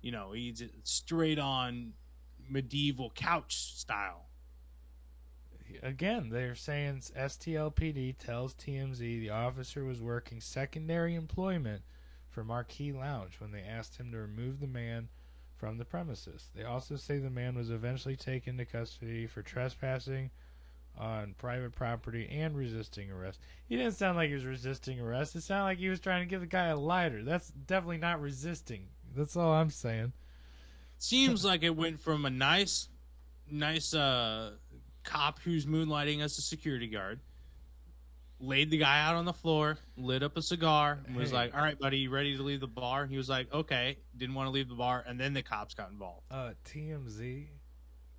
You know, he's straight on medieval couch style. Again, they're saying STLPD tells TMZ the officer was working secondary employment for Marquee Lounge when they asked him to remove the man from the premises. They also say the man was eventually taken into custody for trespassing on private property and resisting arrest. He didn't sound like he was resisting arrest. It sounded like he was trying to give the guy a lighter. That's definitely not resisting. That's all I'm saying. Seems like it went from a nice cop who's moonlighting as a security guard, laid the guy out on the floor, lit up a cigar, and was like, all right, buddy, you ready to leave the bar? And he was like, okay, didn't want to leave the bar, and then the cops got involved. TMZ,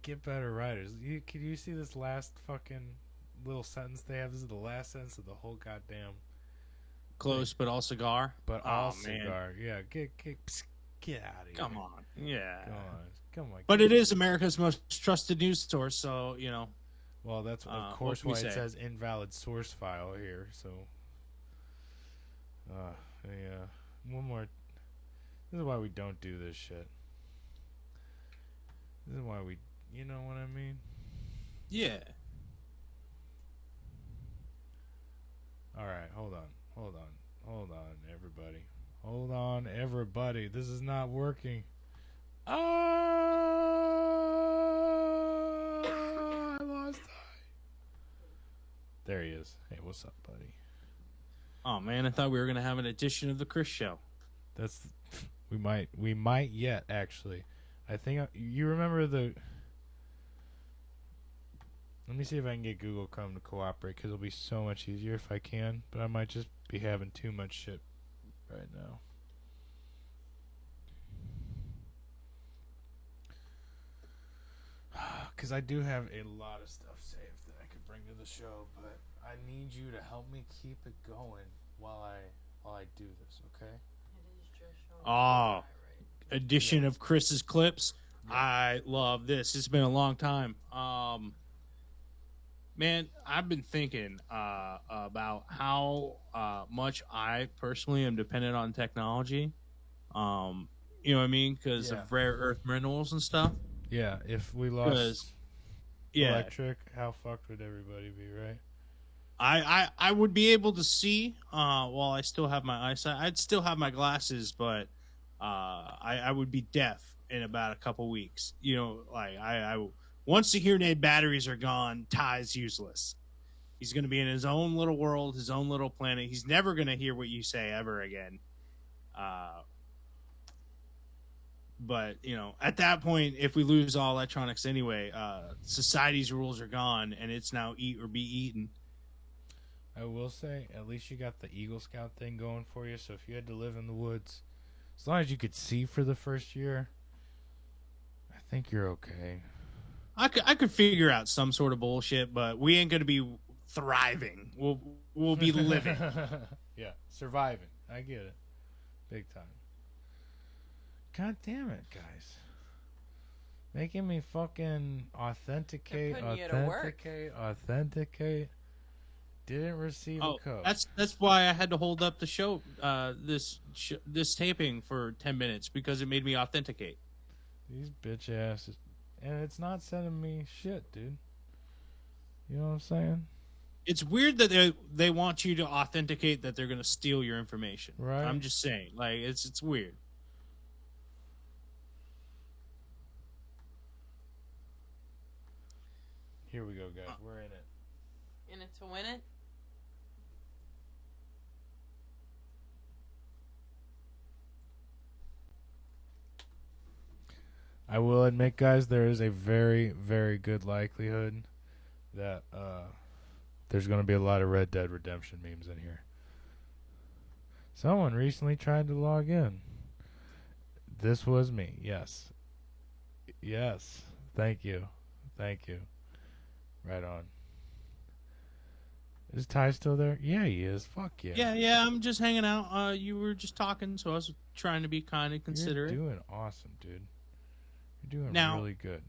get better writers. Can you see this last fucking little sentence they have? This is the last sentence of the whole goddamn close, but all cigar. But all cigar. Yeah, get out of here. Come on, yeah, come on. But it is America's most trusted news source, so you know. Well, that's of course why it says invalid source file here. So, yeah, one more. This is why we don't do this shit. This is why we. You know what I mean? Yeah. All right, hold on, everybody. Hold on, everybody. This is not working. Oh, I There he is. Hey, what's up, buddy? Oh man, I thought we were gonna have an edition of the Chris Show. That's we might yet actually. I think you remember the. Let me see if I can get Google Chrome to cooperate, because it'll be so much easier if I can. But I might just be having too much shit right now. Because I do have a lot of stuff saved that I could bring to the show, but I need you to help me keep it going while I do this, okay? Oh, edition of Chris's clips. Yeah. I love this. It's been a long time. Man, I've been thinking about how much I personally am dependent on technology. You know what I mean? Because of rare earth minerals and stuff. Yeah, if we lost electric, how fucked would everybody be, right? I would be able to see while I still have my eyesight. I'd still have my glasses, but I would be deaf in about a couple weeks. You know, like I once the hearing aid batteries are gone, Ty's useless. He's going to be in his own little world, his own little planet. He's never going to hear what you say ever again. But, you know, at that point, if we lose all electronics anyway, society's rules are gone, and it's now eat or be eaten. I will say, at least you got the Eagle Scout thing going for you, so if you had to live in the woods, as long as you could see for the first year, I think you're okay. I could figure out some sort of bullshit, but we ain't going to be thriving. We'll be living. Yeah, surviving. I get it. Big time. God damn it, guys. Making me fucking authenticate. Didn't receive a code. That's why I had to hold up the show, this taping for 10 minutes, because it made me authenticate. These bitch asses. And it's not sending me shit, dude. You know what I'm saying? It's weird that they want you to authenticate that they're going to steal your information. Right. I'm just saying. Like, it's weird. Here we go, guys. We're in it. In it to win it? I will admit, guys, there is a very, very good likelihood that there's going to be a lot of Red Dead Redemption memes in here. Someone recently tried to log in. This was me. Yes. Yes. Thank you. Thank you. Right on. Is Ty still there? Yeah, he is. Fuck yeah. Yeah, I'm just hanging out. You were just talking, so I was trying to be kind and considerate. You're doing awesome, dude. You're doing really good.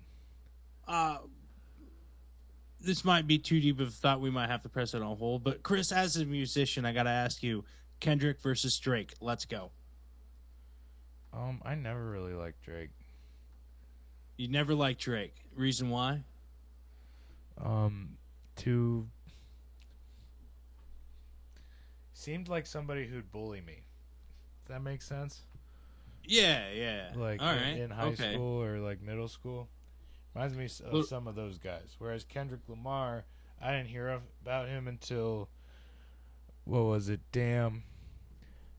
This might be too deep of a thought. We might have to press it on hold. But Chris, as a musician, I got to ask you, Kendrick versus Drake. Let's go. I never really liked Drake. You never liked Drake. Reason why? Seemed like somebody who'd bully me. Does that make sense? Yeah. Like all right. in high school or like middle school. Reminds me of some of those guys. Whereas Kendrick Lamar, I didn't hear about him until, what was it, Damn.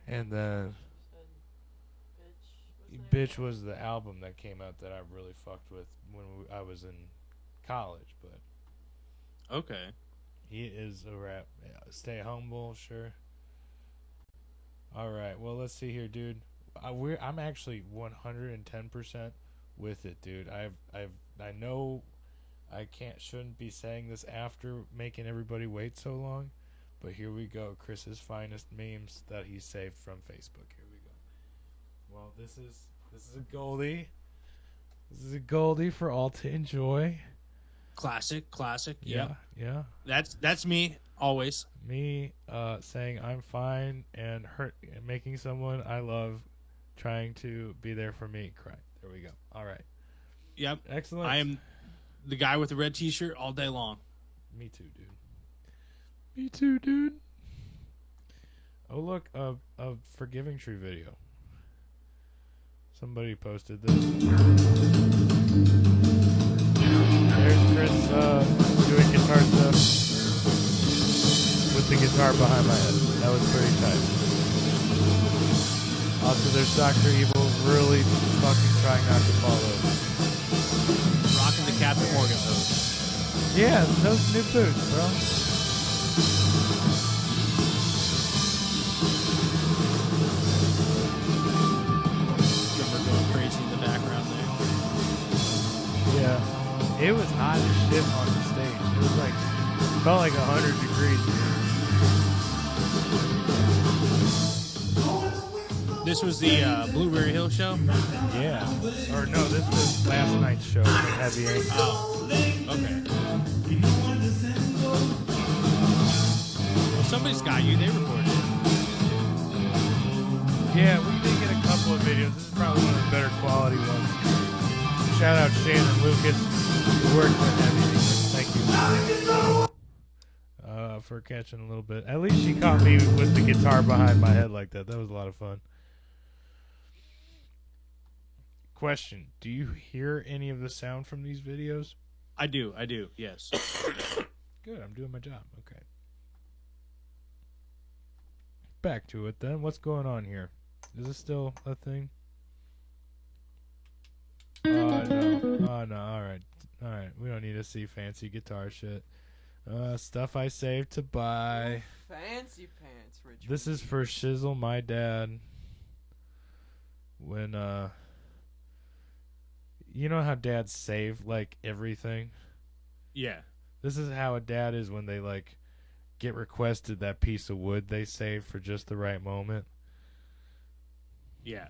And then Bitch was the album that came out that I really fucked with when I was in college. But okay. He is a rap. Stay humble, sure. All right. Well, let's see here, dude. I'm actually 110% with it, dude. I know I shouldn't be saying this after making everybody wait so long, but here we go. Chris's finest memes that he saved from Facebook. Here we go. Well, this is a Goldie. This is a Goldie for all to enjoy. Classic. Yeah. That's me always. Me saying I'm fine and making someone I love trying to be there for me cry. There we go. All right. Yep. Excellent. I am the guy with the red t-shirt all day long. Me too, dude. Oh, look, a Forgiving Tree video. Somebody posted this. There's Chris doing guitar stuff. the guitar behind my head. That was pretty tight. Also, there's Dr. Evil really fucking trying not to fall over. Rocking the Captain Morgan boots. Yeah, those new boots, bro. Drummer going crazy in the background there. Yeah. It was hot as shit on the stage. It was like, felt like 100 degrees. This was the Blueberry Hill show? Yeah. Or no, this was last night's show. Heavy Ink. Oh, okay. Well, somebody's got you. They recorded it. Yeah, we did get a couple of videos. This is probably one of the better quality ones. Shout out Shannon Lucas, who worked with Heavy Ink. Thank you. For catching a little bit. At least she caught me with the guitar behind my head like that. That was a lot of fun. Question: do you hear any of the sound from these videos? I do, yes. Good, I'm doing my job. Okay. Back to it then. What's going on here? Is this still a thing? No. Oh, no. All right. We don't need to see fancy guitar shit. Stuff I saved to buy. Fancy pants, Rich. This is for Shizzle, my dad. When, you know how dads save, like, everything? Yeah. This is how a dad is when they, like, get requested that piece of wood they saved for just the right moment. Yeah.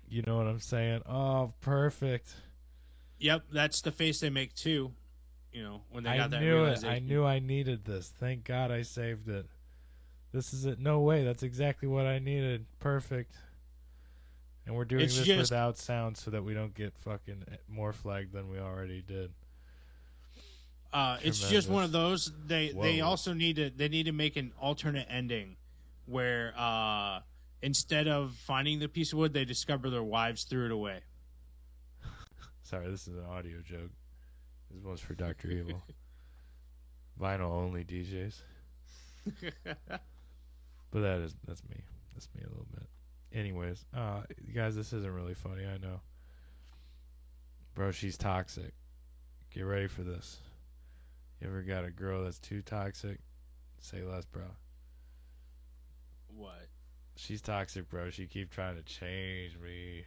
You know what I'm saying? Oh, perfect. Yep, that's the face they make too. You know, when they I got that knew it. realization. I knew I needed this. Thank God I saved it. This is it. No way. That's exactly what I needed. Perfect. And we're doing this without sound so that we don't get fucking more flagged than we already did. It's just one of those. They also need to make an alternate ending where instead of finding the piece of wood, they discover their wives threw it away. Sorry, this is an audio joke. This one's for Dr. Evil. Vinyl only DJs. But that's me. That's me a little bit. Anyways, guys, this isn't really funny, I know. Bro, she's toxic. Get ready for this. You ever got a girl that's too toxic? Say less, bro. What? She's toxic, bro. She keep trying to change me.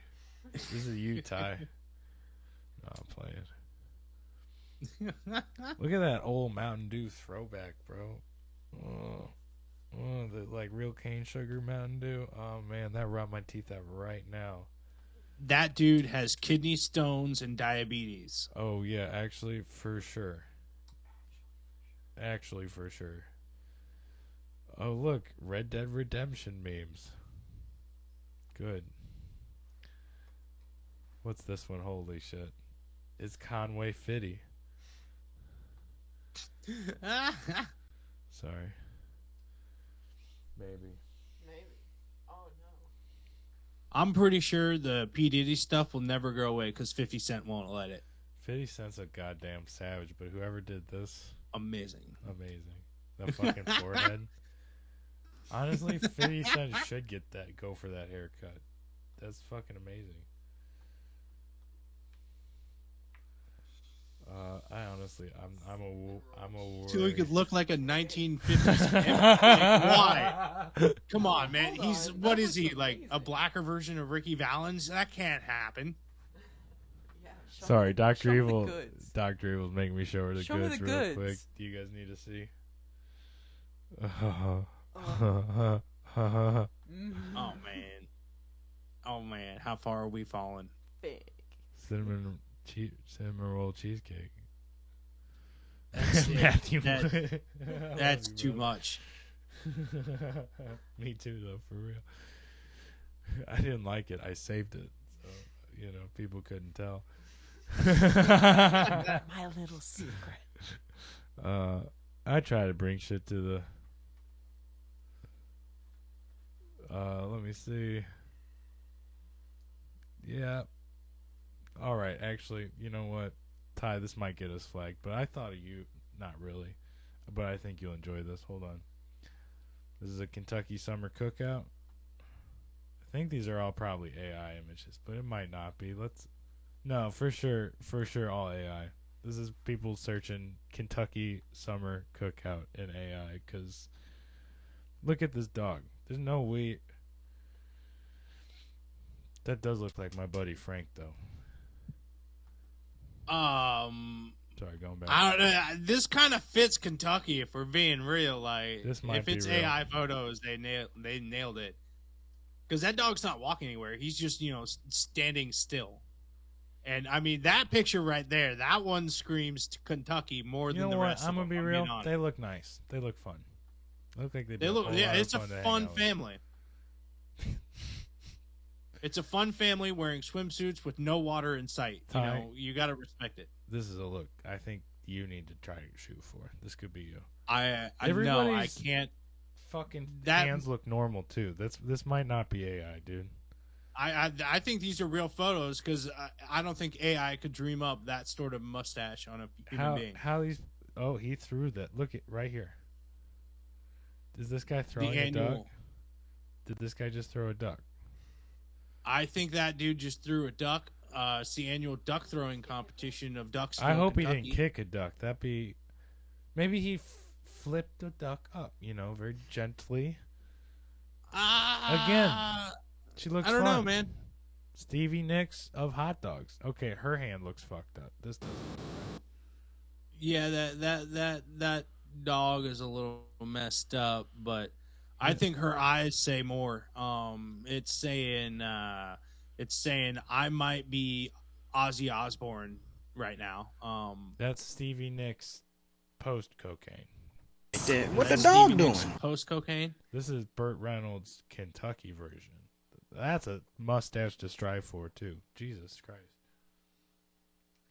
This is you, Ty. No, I'm playing. Look at that old Mountain Dew throwback, bro. Oh, the like real cane sugar Mountain Dew. Oh man, that rot my teeth out right now. That dude has kidney stones and diabetes. Oh yeah, actually for sure. Actually for sure. Oh look, Red Dead Redemption memes. Good. What's this one? Holy shit. It's Conway Fitty. Sorry. Maybe. Oh no. I'm pretty sure the P. Diddy stuff will never go away because 50 Cent won't let it. 50 Cent's a goddamn savage, but whoever did this, Amazing. The fucking forehead. Honestly, 50 Cent should go for that haircut. That's fucking amazing. I honestly, I'm a So he worry. could look like a 1950s. Like, why? Come on, man. What is he, like a blacker version of Ricky Valens? That can't happen. Yeah, Sorry, Dr. show me the Evil. goods. Dr. Evil's making me show her the Show me goods the real goods. quick. Do you guys need to see? Oh man. How far are we falling? Big. Cinnamon roll cheesecake. That's Matthew. That's too much. Me too, though, for real. I didn't like it. I saved it, so people couldn't tell. My little secret. I try to bring shit to the. Let me see. Yeah. All right. Actually, you know what, Ty? This might get us flagged, but I thought of you. Not really. but I think you'll enjoy this. Hold on. This is a Kentucky summer cookout. I think these are all probably AI images, but it might not be. No, for sure, all AI. This is people searching Kentucky summer cookout in AI, because look at this dog. There's no way. That does look like my buddy Frank, though. Sorry, going back. I don't know. This kind of fits Kentucky, if we're being real. Like, This might if be it's real. AI photos, they nailed it. Because that dog's not walking anywhere. He's just, standing still. And I mean, that picture right there, that one screams to Kentucky more You than know the what? rest. I'm of gonna be them, real. being honest. They look nice. They look fun. They look like they. They do look, a whole yeah. lot of It's a fun to hang fun out with. family. It's a fun family wearing swimsuits with no water in sight. Ty. You got to respect it. This is a look I think you need to try to shoot for. This could be you. I know I Everybody's- can't. Fucking That- hands look normal too. This might not be AI, dude. I think these are real photos because I don't think AI could dream up that sort of mustache on a human being. How these? Oh, he threw that. Look at right here. Is this guy throwing a duck? Did this guy just throw a duck? I think that dude just threw a duck. It's the annual duck throwing competition of ducks. I hope he didn't kick a duck. That'd be. Maybe he flipped a duck up. Very gently. Again. She looks. I don't know, fun. man. Stevie Nicks of hot dogs. Okay, her hand looks fucked up. This. Yeah, that dog is a little messed up, but I think her eyes say more. It's saying I might be Ozzy Osbourne right now. That's Stevie Nicks post cocaine. What the dog doing? Post cocaine. This is Burt Reynolds' Kentucky version. That's a mustache to strive for too. Jesus Christ.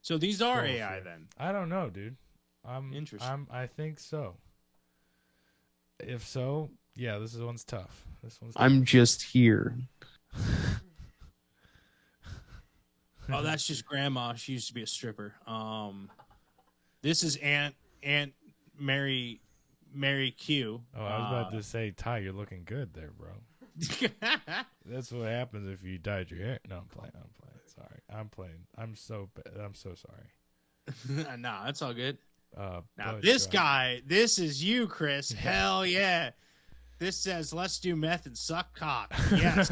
So these are Oh, AI sure. then. I don't know, dude. Interesting. I think so. If so, yeah, this one's tough. I'm just here. Oh, that's just grandma. She used to be a stripper. This is Aunt Mary Q. Oh, I was about to say, Ty, you're looking good there, bro. That's what happens if you dyed your hair. No, I'm playing. Sorry. I'm playing. I'm so sorry. Nah, that's all good. Now but, this guy, this is you, Chris. Hell yeah. This says, let's do meth and suck cock. Yes.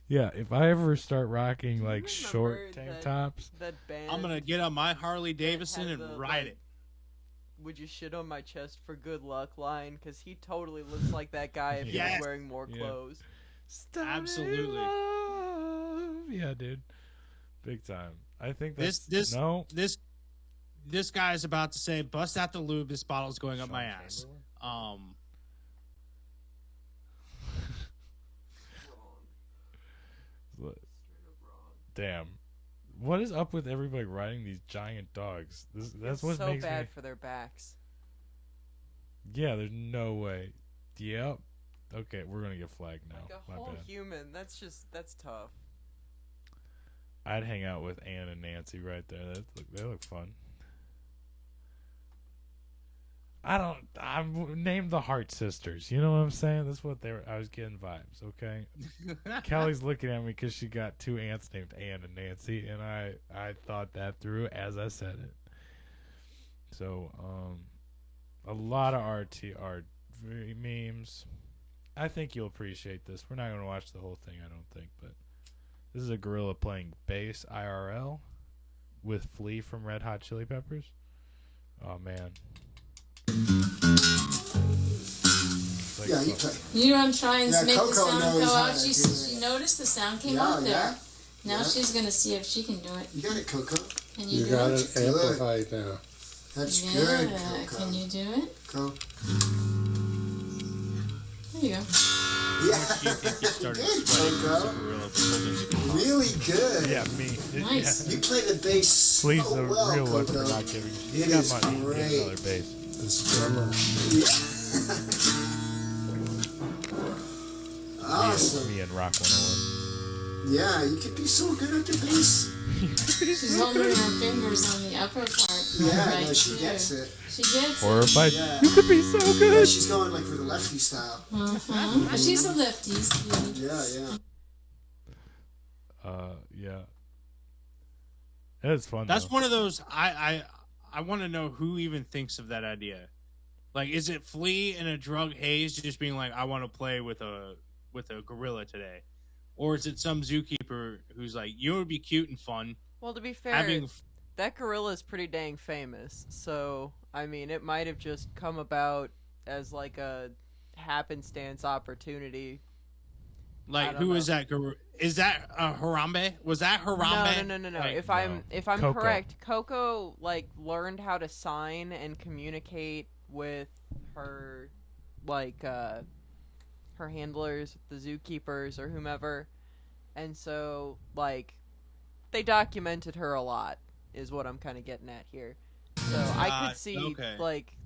Yeah, if I ever start rocking you like short remember tank that- tops, That band. I'm going to get on my Harley Davidson had and the, ride like, it. Would you shit on my chest for good luck line? Because he totally looks like that guy if he Yes. was wearing more Yeah. clothes. Absolutely. Love. Yeah, dude. Big time. I think that's This guy is about to say, bust out the lube. This bottle's going up my ass. Damn. What is up with everybody riding these giant dogs? That's what so makes bad me. for their backs. Yeah, there's no way. Yep. Okay, we're gonna get flagged now. Like a My whole bad. human. That's tough. I'd hang out with Ann and Nancy right there. They look fun. I'm named the Hart Sisters. You know what I'm saying? That's what I was getting vibes, okay? Kelly's looking at me because she got two aunts named Ann and Nancy, and I thought that through as I said it. So, a lot of art memes. I think you'll appreciate this. We're not going to watch the whole thing, I don't think, but this is a gorilla playing bass IRL with Flea from Red Hot Chili Peppers. Oh, man. Like, Yeah, you play. You know, I'm trying to Yeah, make Coco the sound knows go how out. to She do it. she noticed the sound came Yeah, out there. yeah. Now Yeah. she's gonna see if she can do it. You got it, Coco. Can you, You do got it? it amplified now. That's Yeah. good, Coco. Can you do it? Coco. There you go. Yeah. He started Good, sweating. Coco. Really good. Yeah, me. Nice. You play the bass Please, so the well, real one for Coco. not giving. It He's got is money. He great. gets another bass. This drummer. Awesome. Me and Rock 101. Yeah, you could be so good at the bass. She's holding her fingers on the upper part Yeah, Right, no, she too. gets it. She gets Or it. if I, Yeah. you could be so Yeah, good. she's going like for the lefty style. But she's a lefty. Yeah, yeah. Yeah. It's fun. That's though. one of those. I want to know who even thinks of that idea. Like, is it Flea in a drug haze, just being like, I want to play with a gorilla today, or is it some zookeeper who's like, you would be cute and fun? Well, to be fair, that gorilla is pretty dang famous. So, I mean, it might have just come about as like a happenstance opportunity. Like, who is that gorilla? Is that Harambe? Was that Harambe? No. Like, If I'm Coco. correct, Coco like learned how to sign and communicate with her, like her handlers, the zookeepers or whomever, and so like they documented her a lot. Is what I'm kind of getting at here. So I could see like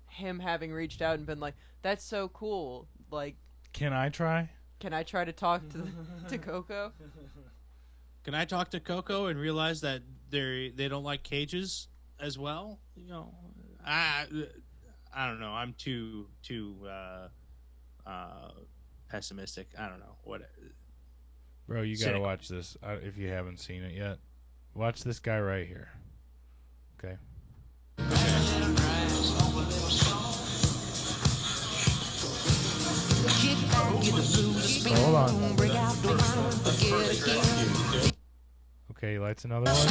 him having reached out and been like, "That's so cool." Like, Can I try? can I try to talk to Coco? Can I talk to Coco and realize that they don't like cages as well? You know, I don't know. I'm too pessimistic. I don't know what. Bro, you gotta watch this if you haven't seen it yet. Watch this guy right here. Okay. Hold on. Okay, lights another one.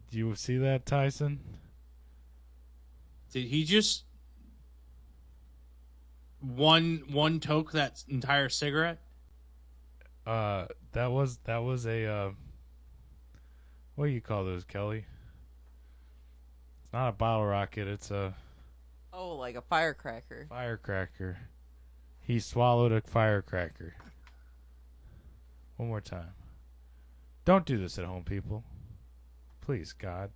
Do you see that, Tyson? Did he just one toke that entire cigarette? That was a what do you call those, Kelly? It's not a bottle rocket, it's a Like a firecracker. Firecracker. He swallowed a firecracker. One more time. Don't do this at home, people. Please, God.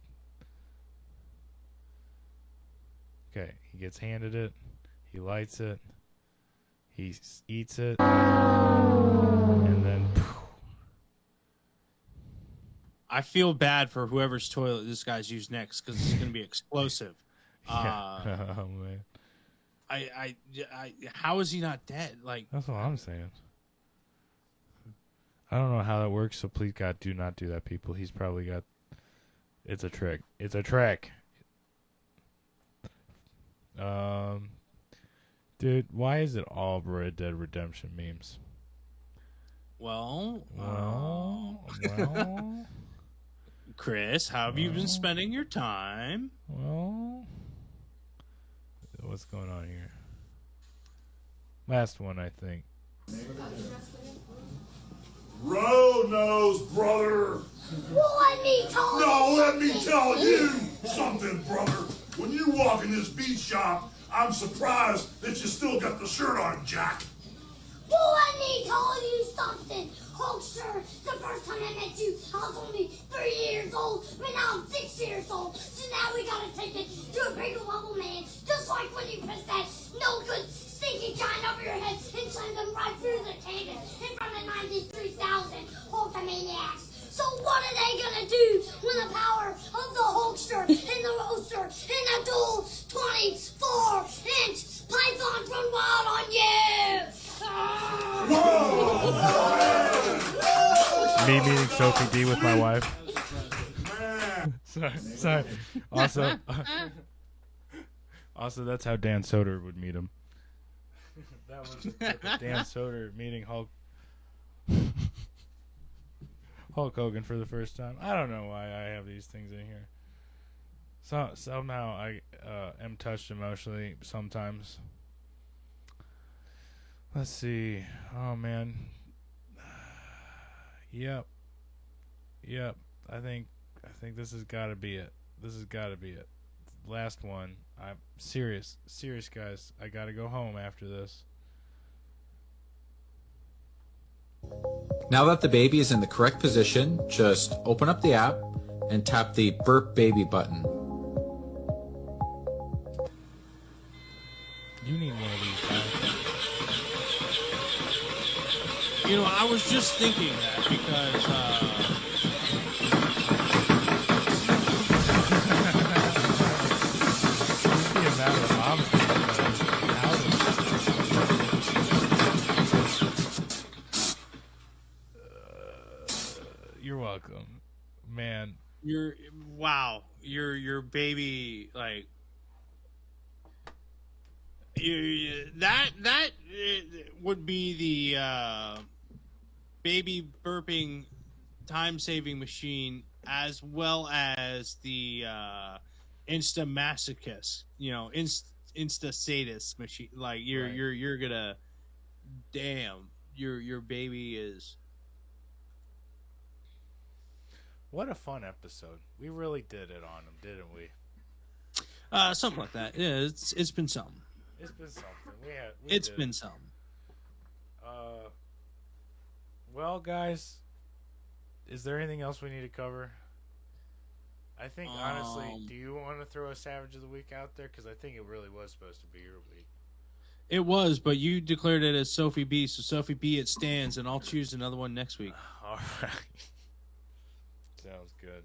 Okay, he gets handed it. He lights it. He eats it. And then... I feel bad for whoever's toilet this guy's used next because it's going to be explosive. Yeah. Oh, man. I how is he not dead? Like, that's what I'm saying. I don't know how that works, so please, God, do not do that, people. He's probably got... It's a trick. It's a trick. Dude, why is it all Red Dead Redemption memes? well, Chris, how have you been spending your time? Well, what's going on here? Last one, I think. Road nose, brother. Well, let me tell you something, brother. When you walk in this beat shop, I'm surprised that you still got the shirt on, Jack. Well, let me tell you something. Hulkster, the first time I met you, I was only 3 years old, but now I'm 6 years old. So now we gotta take it to a bigger level, man. Just like when you press that no good stinky giant over your head and send them right through the cannon in front of 93,000 Hulkamaniacs. So what are they gonna do when the power of the Hulkster and the Roaster and the dual 24-inch pythons run wild on you? Me meeting Sophie Dee with my wife. Sorry. Also, that's how Dan Soder would meet him. That was a clip of Dan Soder meeting Hulk Hogan for the first time. I don't know why I have these things in here. Somehow I am touched emotionally sometimes. Let's see. Oh man. Yep. I think this has got to be it. Last one. I'm serious, guys. I got to go home after this. Now that the baby is in the correct position, just open up the app and tap the burp baby button. You need one of these guys. You know, I was just thinking that because the amount of moms you're welcome, man. your baby, like, that would be the baby burping time saving machine, as well as the insta masochist, insta sadist machine. Like you're gonna, damn, your baby is. What a fun episode. We really did it on him, didn't we? Something like that. Yeah, it's been something. It's been something. It's been something. Well, guys, is there anything else we need to cover? I think, honestly, do you want to throw a Savage of the Week out there? Because I think it really was supposed to be your week. It was, but you declared it as Sophie B, so Sophie B it stands, and I'll choose another one next week. All right. Sounds good.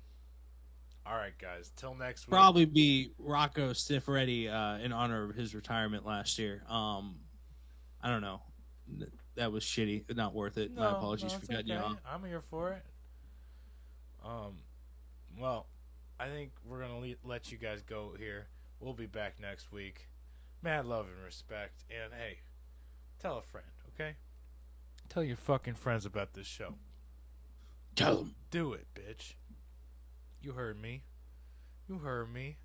All right, guys. Till next week. Probably be Rocco Stifferetti in honor of his retirement last year. I don't know. That was shitty. Not worth it. My apologies for cutting you off. I'm here for it. Well, I think we're going to let you guys go here. We'll be back next week. Mad love and respect. And, hey, tell a friend, okay? Tell your fucking friends about this show. Tell them. Do it, bitch. You heard me. You heard me.